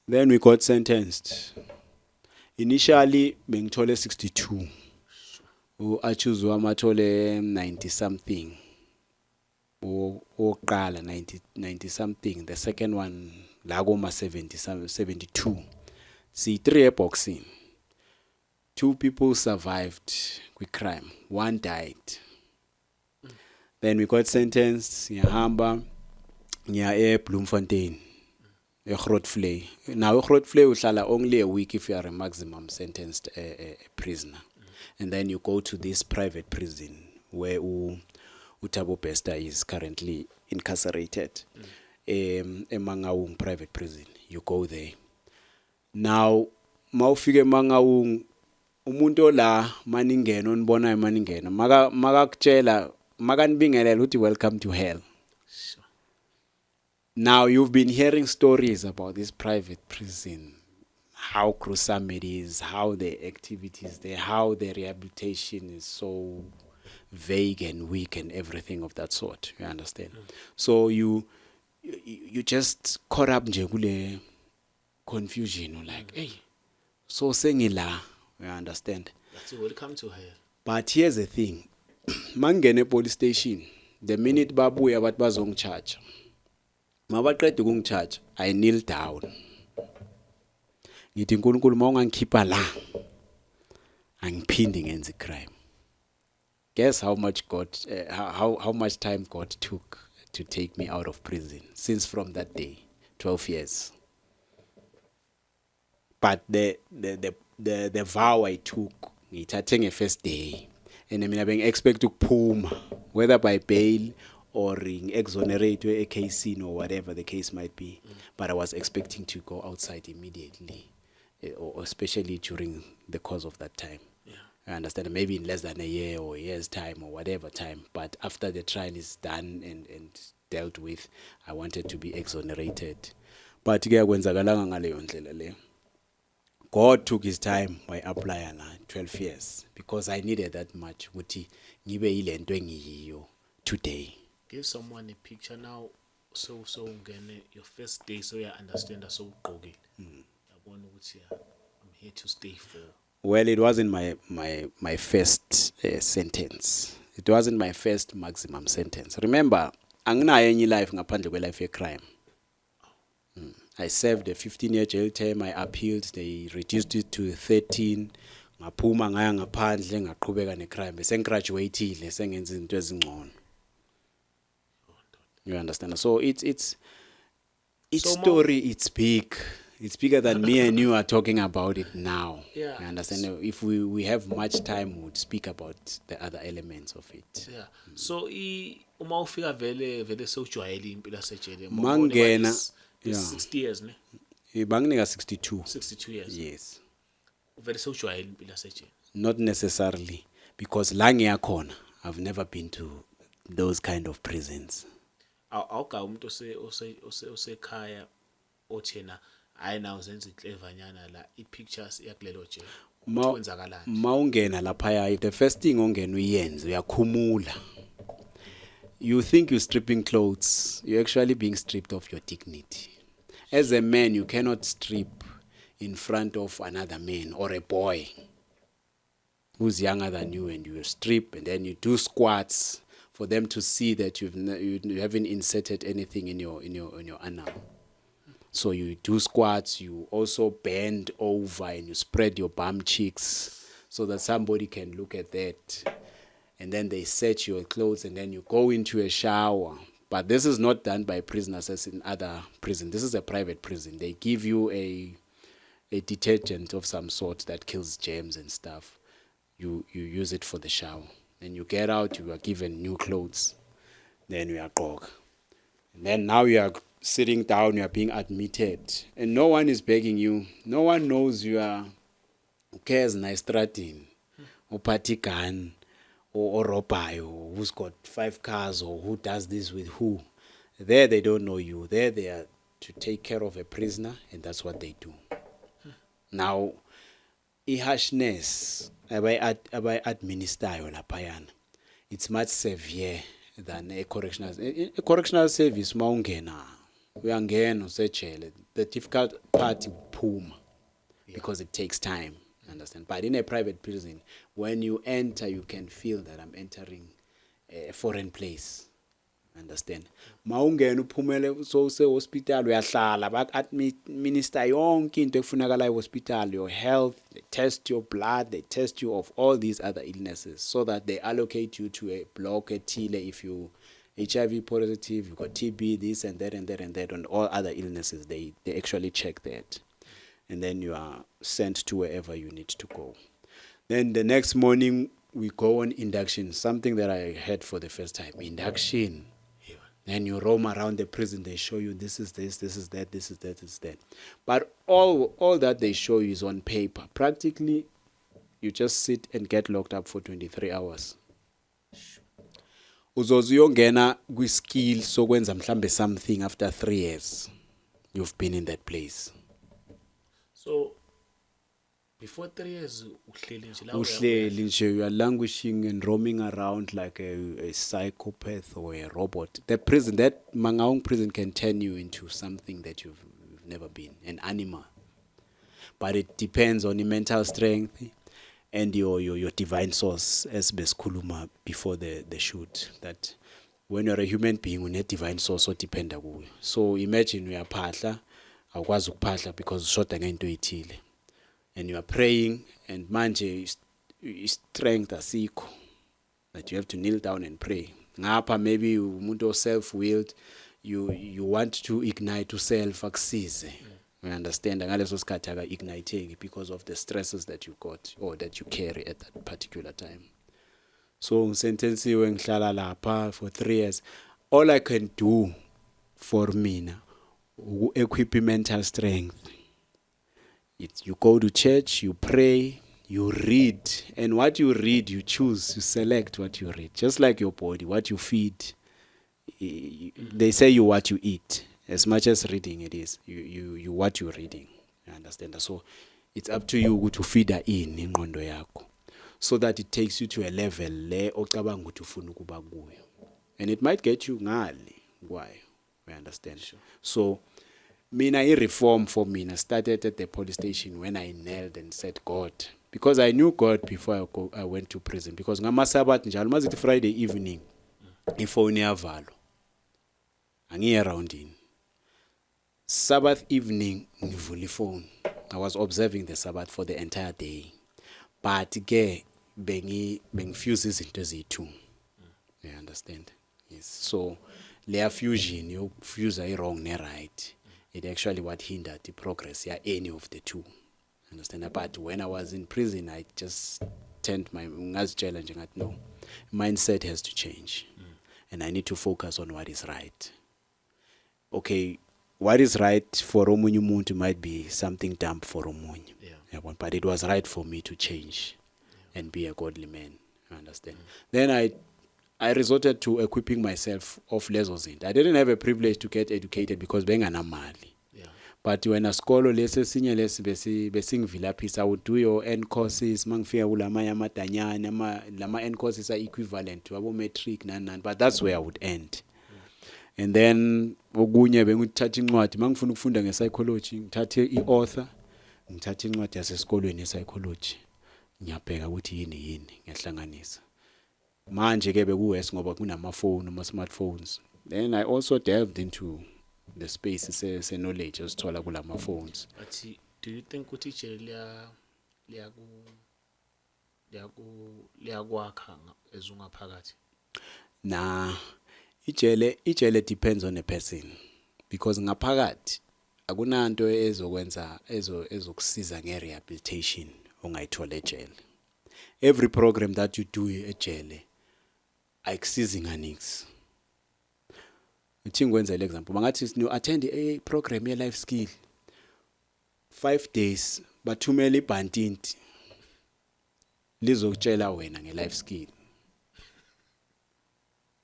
Then we got sentenced. Initially, bengithole 62. Achuzwa amathole 90 something. Oqala 90 something. The second one lagoma 72. See 3 boxing. 2 people survived with crime. 1 died. Then we got sentenced. Ngiyahamba ngiya Bloemfontein. Grootfontein. Now Grootfontein uhlala only a week if you are a maximum sentenced prisoner. And then you go to this private prison where Utabo Bester is currently incarcerated. Mangaung private prison. You go there. Now, mawufike Mangaung, umuntu la maningena onibona maningena. Magakutshela, makanibingelela uthi welcome to hell. Sure. Now, you've been hearing stories about this private prison. How gruesome it is, how the activities there, how the rehabilitation is so vague and weak and everything of that sort. You understand? So you just caught up nje kule confusion, like, hey, so sengila. You understand? That's a welcome to hell. But here's the thing. Mangene police station, the minute babuya bat bazongicharge. Mabaqeda ukungicharge, I kneel down. Ngithi uNkulunkulu mawungangikhipha la angiphindi ngenze crime. Guess how much how much time God took to take me out of prison since from that day, 12 years. But the vow I took, ngithathe nge-first day, and I mean I've been expect ukuphuma whether by bail or exonerate a case or whatever the case might be. But I was expecting to go outside immediately. Or especially during the course of that time. Yeah. I understand, maybe in less than a year or a year's time or whatever time. But after the trial is done and dealt with, I wanted to be exonerated. But God took his time by applying 12 years because I needed that much. Today. Give someone a picture now. So your first day, so you understand that so gogi. I'm here to stay for. Well, it wasn't my first sentence. It wasn't my first maximum sentence. Remember, anginayo enye life ngaphandle kwe life crime. I served a 15-year jail term. I appealed. They reduced it to 13. Ngaphuma ngaya ngaphandle ngaqhubeka necrime. Bese ngigraduateile sengenza izinto ezingcono. You understand? So it's so story. It's big. It's bigger than me and you are talking about it now. Yeah. You understand? If we have much time, we'd speak about the other elements of it. Yeah. So uma ufika vele sewujwayele impilo yasejele. Mangena. Yeah. 60 years ne? Banginika 62. 62 years. Yes. Vele sewujwayele impilo yasejele. Not necessarily, because la ngiyakhona, I've never been to those kind of prisons. Awuga umuntu osekhaya othena hayi nawo zenza iclevanyana la i-pictures yakulelo jele kwenzakalani mawungena lapha the first thing ongena uyenze uyakhumula. You think you're stripping clothes, you're actually being stripped of your dignity. As a man, you cannot strip in front of another man or a boy who's younger than you, and you strip and then you do squats for them to see that you haven't inserted anything in your anal. So you do squats, you also bend over and you spread your bum cheeks so that somebody can look at that. And then they set your clothes and then you go into a shower. But this is not done by prisoners as in other prisons. This is a private prison. They give you a detergent of some sort that kills germs and stuff. You use it for the shower. Then you get out, you are given new clothes. Then you are gqoka. And then now you are sitting down, you are being admitted. And no one is begging you. No one knows you are cares naistradin or party gun or robayo who's got 5 cars or who does this with who. There they don't know you. There they are to take care of a prisoner, and that's what they do. Now, i-harshness abayi-administayo laphayana, it's much severe than a correctional service. Maungena uyangena usejele. The difficult part uphuma because it takes time, understand. But in a private prison, when you enter, you can feel that I'm entering a foreign place, understand. Maungena uphumele so hospital uyahlala bak-administer yonke into efunakala hospital, your health, they test your blood, they test you of all these other illnesses so that they allocate you to a block at Tile if you HIV positive, you got TB, this and that and that and that, and all other illnesses. They actually check that. And then you are sent to wherever you need to go. Then the next morning, we go on induction, something that I heard for the first time. Induction. Then you roam around the prison, they show you this is this is that, this is that, this is that. But all that they show you is on paper. Practically, you just sit and get locked up for 23 hours. Uzozuyongena kwi-skill sokwenza mhlambe something after 3 years. You've been in that place. So before 3 years Uhleli nje, you are languishing and roaming around like a psychopath or a robot. The prison, that Mangaung prison can turn you into something that you've never been, an animal. But it depends on your mental strength and your divine source, as Beskuluma before the shoot. That when you're a human being, you need divine source or depend on you. So imagine you are phahla, awukwazi ukuphahla because ushoda ngento ethile. And you are praying, and manje strength asikho, that you have to kneel down and pray. Ngapha maybe umuntu self-willed, you want to ignite to self akusize. You understand? Ngaleso sikhathi aka-igniteki because of the stresses that you got or that you carry at that particular time. So ngisentensiwe ngihlala lapha for 3 years. All I can do for mina equip mental strength. You go to church, you pray, you read, and what you read, you choose, you select what you read. Just like your body, what you feed, they say you what you eat. As much as reading it is, you what you're reading. You understand? So it's up to you to feed that in ingqondo yakho, so that it takes you to a level le ocabanga ukuthi ufuna ukuba kuyo. And it might get you ngale. Why? We understand. Sure. So mina reform for mina started at the police station when I knelt and said God, because I knew God before I went to prison. Because ngamasabat njalo mazithi Friday evening ifoni yavalwa angiye around in Sabbath evening ngivula ifoni. I was observing the Sabbath for the entire day, but ke bengifuse izinto eziyi-2. You understand? Yes. So layer fusion, you fuse a wrong ne right. It actually what hindered the progress, yeah, any of the 2. Understand? But when I was in prison, I just turned my challenging at no. Mindset has to change. And I need to focus on what is right. Okay, what is right for omunye umuntu might be something dumb for omunye. Yeah. But it was right for me to change and be a godly man. You understand? Then I resorted to equipping myself of lezo zinto. I didn't have a privilege to get educated because benganamali. Yeah. But when a scholar lesi sinye lesi besingivilaphisa, I would do your end courses, mangifika kulamanye amadanyana, lama end courses are equivalent to abo metric nan. But that's where I would end. And then okunye bengithatha incwadi mangifuna ukufunda nge-psychology, ngithathe i-author, ngithathe incwadi yasesikolweni ye-psychology, ngiyabheka ukuthi yini ngiyahlanganisa. manje ke bekuwes ngoba kunamafoni ama-smartphones. Then I also delved into the space se-knowledge esithola kulama-phones. But do you think ukuthi ijele liyakwakha ezungaphakathi? Na ijele depends on a person because ngaphakathi akunanto ezokwenza ezokusiza nge-rehabilitation ongayithola ejele. Every program that you do ejele ayikusizi nganix. Uthi ngwenza le example bangathi you attend a program ye life skill 5 days bathumela ibhantinti lizokutshela wena nge life skill.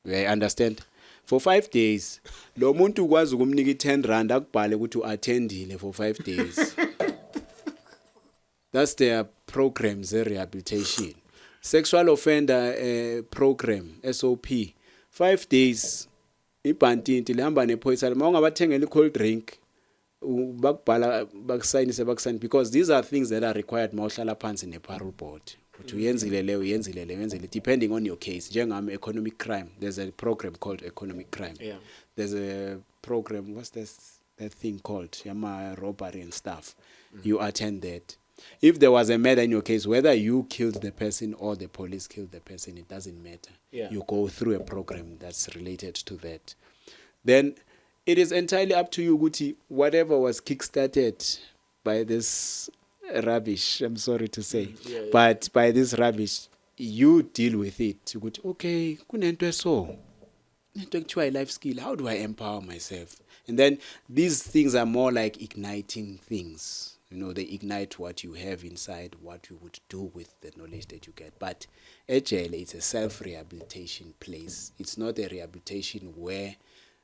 You understand? For 5 days lo muntu ukwazi ukumnika i-R10 akubhale ukuthi uattendile for 5 days. That's their programs rehabilitation. Sexual offender program SOP 5 days ibhantinti lihamba nephoyisa mawungabathengela i-cold drink bakubhala bakusayinise because these are things that are required mawuhlala phansi ne-parole board. Uthi uyenzile le depending on your case. Njengami economic crime, there's a program called economic crime. Yeah. There's a program, what's that thing called? Yama robbery and stuff. You attend that. If there was a murder in your case, whether you killed the person or the police killed the person, it doesn't matter. Yeah. You go through a program that's related to that. Then it is entirely up to you, Guti, whatever was kickstarted by this rubbish, I'm sorry to say, but by this rubbish, you deal with it. You go, okay, kunento so. Try life skill. How do I empower myself? And then these things are more like igniting things. You know, they ignite what you have inside, what you would do with the knowledge that you get. But HL, it's a self-rehabilitation place. It's not a rehabilitation where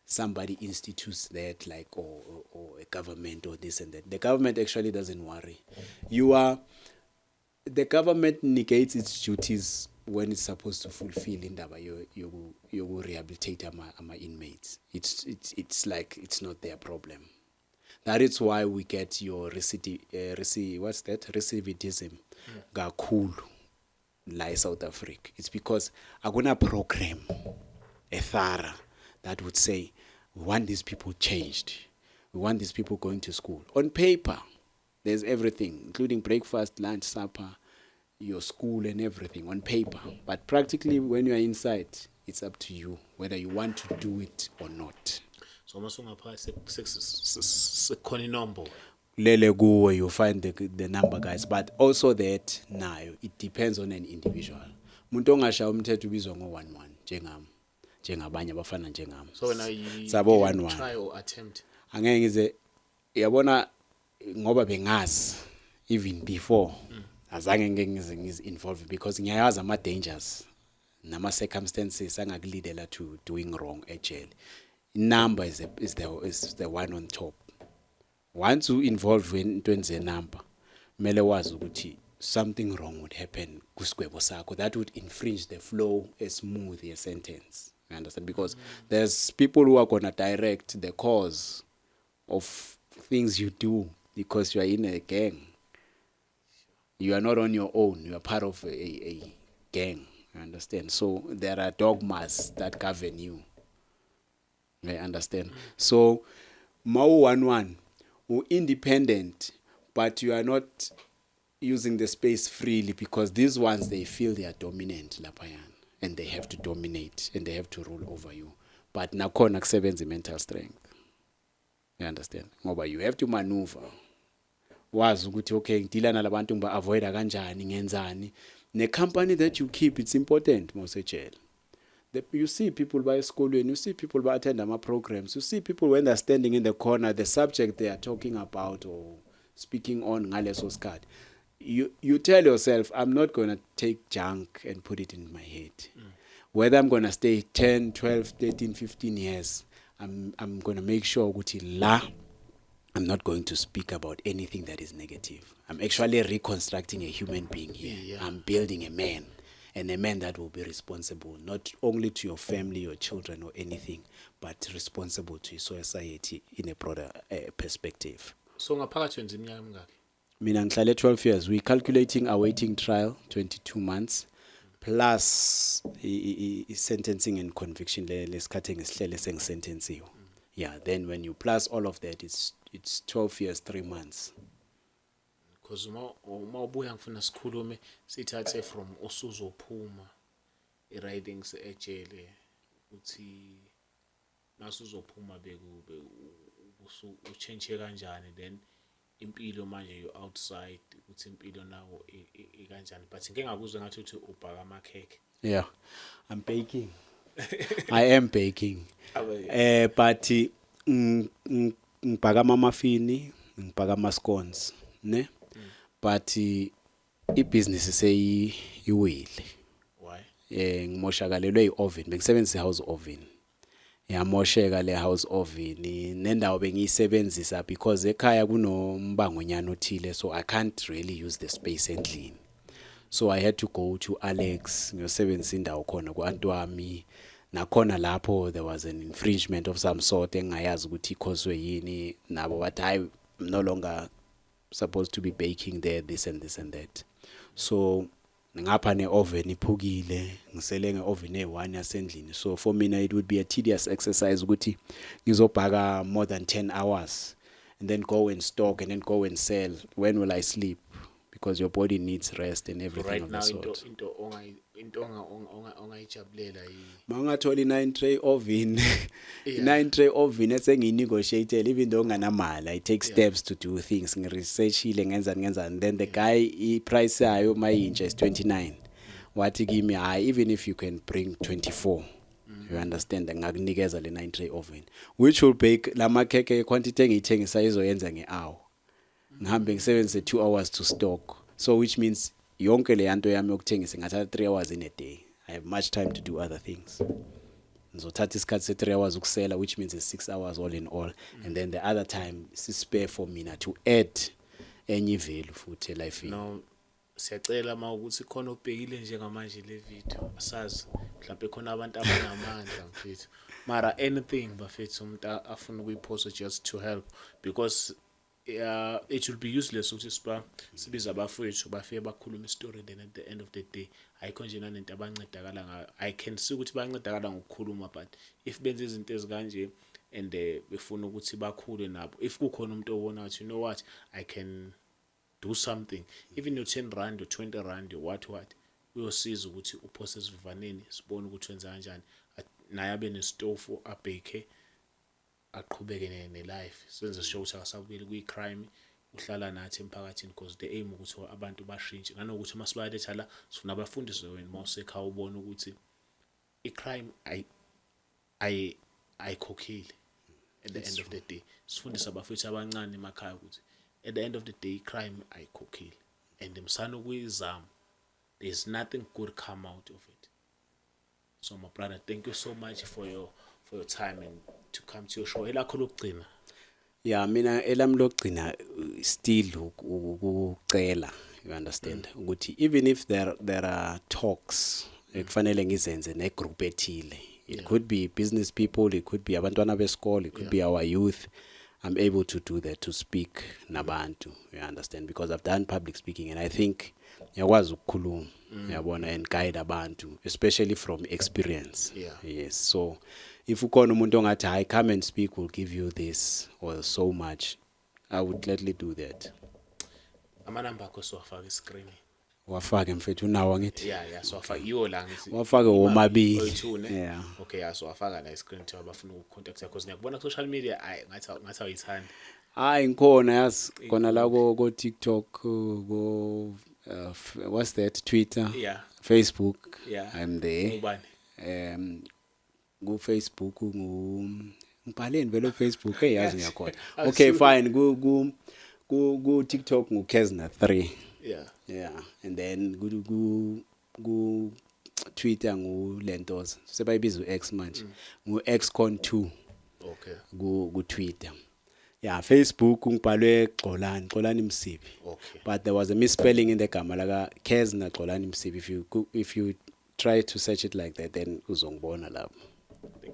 somebody institutes that, like, or a government or this and that. The government actually doesn't worry. The government negates its duties when it's supposed to fulfill indaba you rehabilitate ama inmates. It's like it's not their problem. That is why we get your recidivism kakhulu la South Africa. It's because akuna program a thorough that would say we want these people changed. We want these people going to school. On paper, there's everything, including breakfast, lunch, supper, your school and everything on paper. But practically when you are inside, it's up to you whether you want to do it or not. So masungaphakathi sekhona inombolo. Lele kuwe you find the number, guys, but also that nayo it depends on an individual. Umuntu ongashaya umthetho ubizwa ngo11 njengabanye abafana njengami. So when I sabo 11 try or attempt, angeke ngize yabona ngoba bengazi even before azange ngeke ngize involve because ngiyayazi ama dangers nama circumstances angakulidela to doing wrong ejele. Number is the one on top. Once you involve into a number, mele wazi ukuthi something wrong would happen kusigwebo sakho that would infringe the flow, a smooth a sentence. You understand? Because there's people who are gonna direct the cause of things you do because you are in a gang. You are not on your own. You are part of a gang. You understand? So there are dogmas that govern you. I understand. So, Mau 11, independent, but you are not using the space freely because these ones, they feel they are dominant, Lapayan, and they have to dominate and they have to rule over you. But nakhona kusebenza mental strength. You understand? Ngoba you have to maneuver. Wazi ukuthi okay, ngidila nalabantu ngiba avoid kanjani ngenzani. Ne company that you keep, it's important mosejele. You see people by school and you see people by attend my programs. You see people when they're standing in the corner, the subject they are talking about or speaking on ngaleso skad. You tell yourself, I'm not going to take junk and put it in my head. Whether I'm going to stay 10, 12, 13, 15 years, I'm going to make sure ukuthi la I'm not going to speak about anything that is negative. I'm actually reconstructing a human being here. Yeah. I'm building a man. And a man that will be responsible, not only to your family, your children, or anything, but responsible to society in a broader perspective. So ngaphakathi wenza iminyaka emingaki? Mina ngihlale 12 years. We're calculating awaiting trial, 22 months. plus sentencing and conviction lesikhathe ngisihlele sengisentensiwe. Yeah, then when you plus all of that, it's 12 years 3 months. Because uma ubuya ngifuna sikhulume sithathe from usuzophuma i-ridings ejele uthi nasuzophuma bekube uchange kanjani, then impilo manje you outside ukuthi impilo nawo ikanjani, but ngeke ngakuzwe ngathi uthi ubhaka amakhekhe. Yeah, I'm baking. I am baking. But ngibhaka amafini, ngibhaka ama-scones, ne? But i-business seyiwile. Why? Ngimoshakalelwe i-oven, bengisebenzisa i-house oven. Yamosheka le house oven nendawo bengiyisebenzisa because ekhaya kunombangonyana othile, so I can't really use the space endlini. So I had to go to Alex ngiyosebenzisa indawo khona ku-aunt wami. Nakhona lapho there was an infringement of some sort engayazi ukuthi ikhoswe yini, nabo bathi hayi I'm no longer supposed to be baking there, this and this and that. So ngapha ne-oven iphukile, ngisele nge-oven e-1 yasendlini. So for mina it would be a tedious exercise ukuthi ngizobhaka more than 10 hours and then go and stock and then go and sell. When will I sleep? Because your body needs rest and everything Right of now the sort. into ongayijabulela Mangathola i-9 tray oven, Yeah. 9 tray oven esengiyi-negotiate even though nganamali, I take steps to do things, ngi-researchile ngenza, and then the guy i-price yayo mayintsha is 29. Wathi kimi hayi, even if you can bring 24, you understand, ngakunikeza le 9 tray oven which will bake lamakhekhe quantity engiyithengisa izoyenza nge-hour. Ngihambe ngisebenzise 2 hours to stock, so which means yonke le yanto yami yokuthengisa ngathatha 3 hours in a day. I have much time to do other things. Ngizothatha isikhathi se3 hours ukusela, which means it's 6 hours all in all, and then the other time spare for mina to add enye value futhi life. No, siyacela ma ukuthi khona obhekile njengamanje le video asazi mhlawumbe khona abantu abanamandla mfethu, mara anything bafethu umuntu afuna ukuyiposta just to help, because it will be useless ukuthi sibiza abafowethu bafike bakhuluma istory, then at the end of the day ayikho nje nanento abancedakala ngayo. I can see ukuthi bayancedakala ngokukhuluma, but if benze izinto ezikanje and befuna ukuthi bakhule nabo, if kukhona umuntu obona ukuthi you know what, I can do something, even your 10 rand or 20 rand or what uyosiza ukuthi uphoste esivivaneni sibone ukuthi wenza kanjani, naye abe nestofu abheke aqhubeke ne-life, senze sure ukuthi akasabuyeli kwi-crime, uhlala nathi emphakathini, because the aim ukuthi abantu bashintshe, nanokuthi masibaletha la sifuna abafundise wena mawusekhaya ubone ukuthi i-crime ayikhokhile at the end of the day. Sifundise abafethu abancane emakhaya ukuthi at the end of the day i-crime ayikhokhile, and msana ukuyizama, there's nothing good come out of it. So my brother, thank you so much for your time and to come to your show. Elakho lokugcina. Yeah, mina elami lokugcina still ukucela, you understand, ukuthi even if there are talks ekufanele ngizenze negroup ethile, it could be business people, it could be abantwana besikole, it could be our youth, I'm able to do that, to speak nabantu, you understand, because I've done public speaking and I think ngiyakwazi ukukhuluma, yabona, and guide abantu, especially from experience. Yes, so if ukhona umuntu ongathi hayi come and speak, will give you this or so much, I would gladly do that. Amanamba akho siwafaka escreen. Wafake mfethu unawo ngithi? Yeah, so wafaka iyo la ngithi. Wafake womabili. Yeah. Okay, yeah, so wafaka la screen to abafuna ukucontact yakho, ngiyakubona ku social media, ngathi awuyithandi. Hayi ngikhona yazi, khona la ko TikTok, ko what's that, Twitter, Facebook, I'm there. Ubani? Go Facebook ngibhaleni vele Facebook eyazi ngiyakhona. Okay fine, go TikTok nguKezna 3. Yeah, and then go Twitter ngulentos sebayibiza uX manje, nguXcon 2. Okay, go Twitter. Yeah, Facebook ngibhalwe Xolani Msibi. Okay, but there was a misspelling in the gama laka Kezna Xolani Msibi. If you try to search it like that, then uzongibona lapho.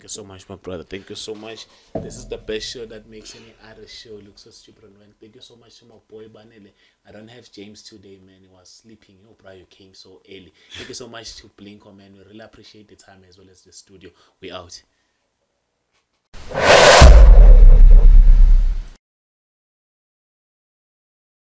you so much, my brother. Thank you so much. This is the best show that makes any other show look so stupid and annoying. Thank you so much to my boy Banele. I don't have James today, man. He was sleeping. Oh, bro, you came so early. Thank you so much to Blinko, man. We really appreciate the time as well as the studio. We out.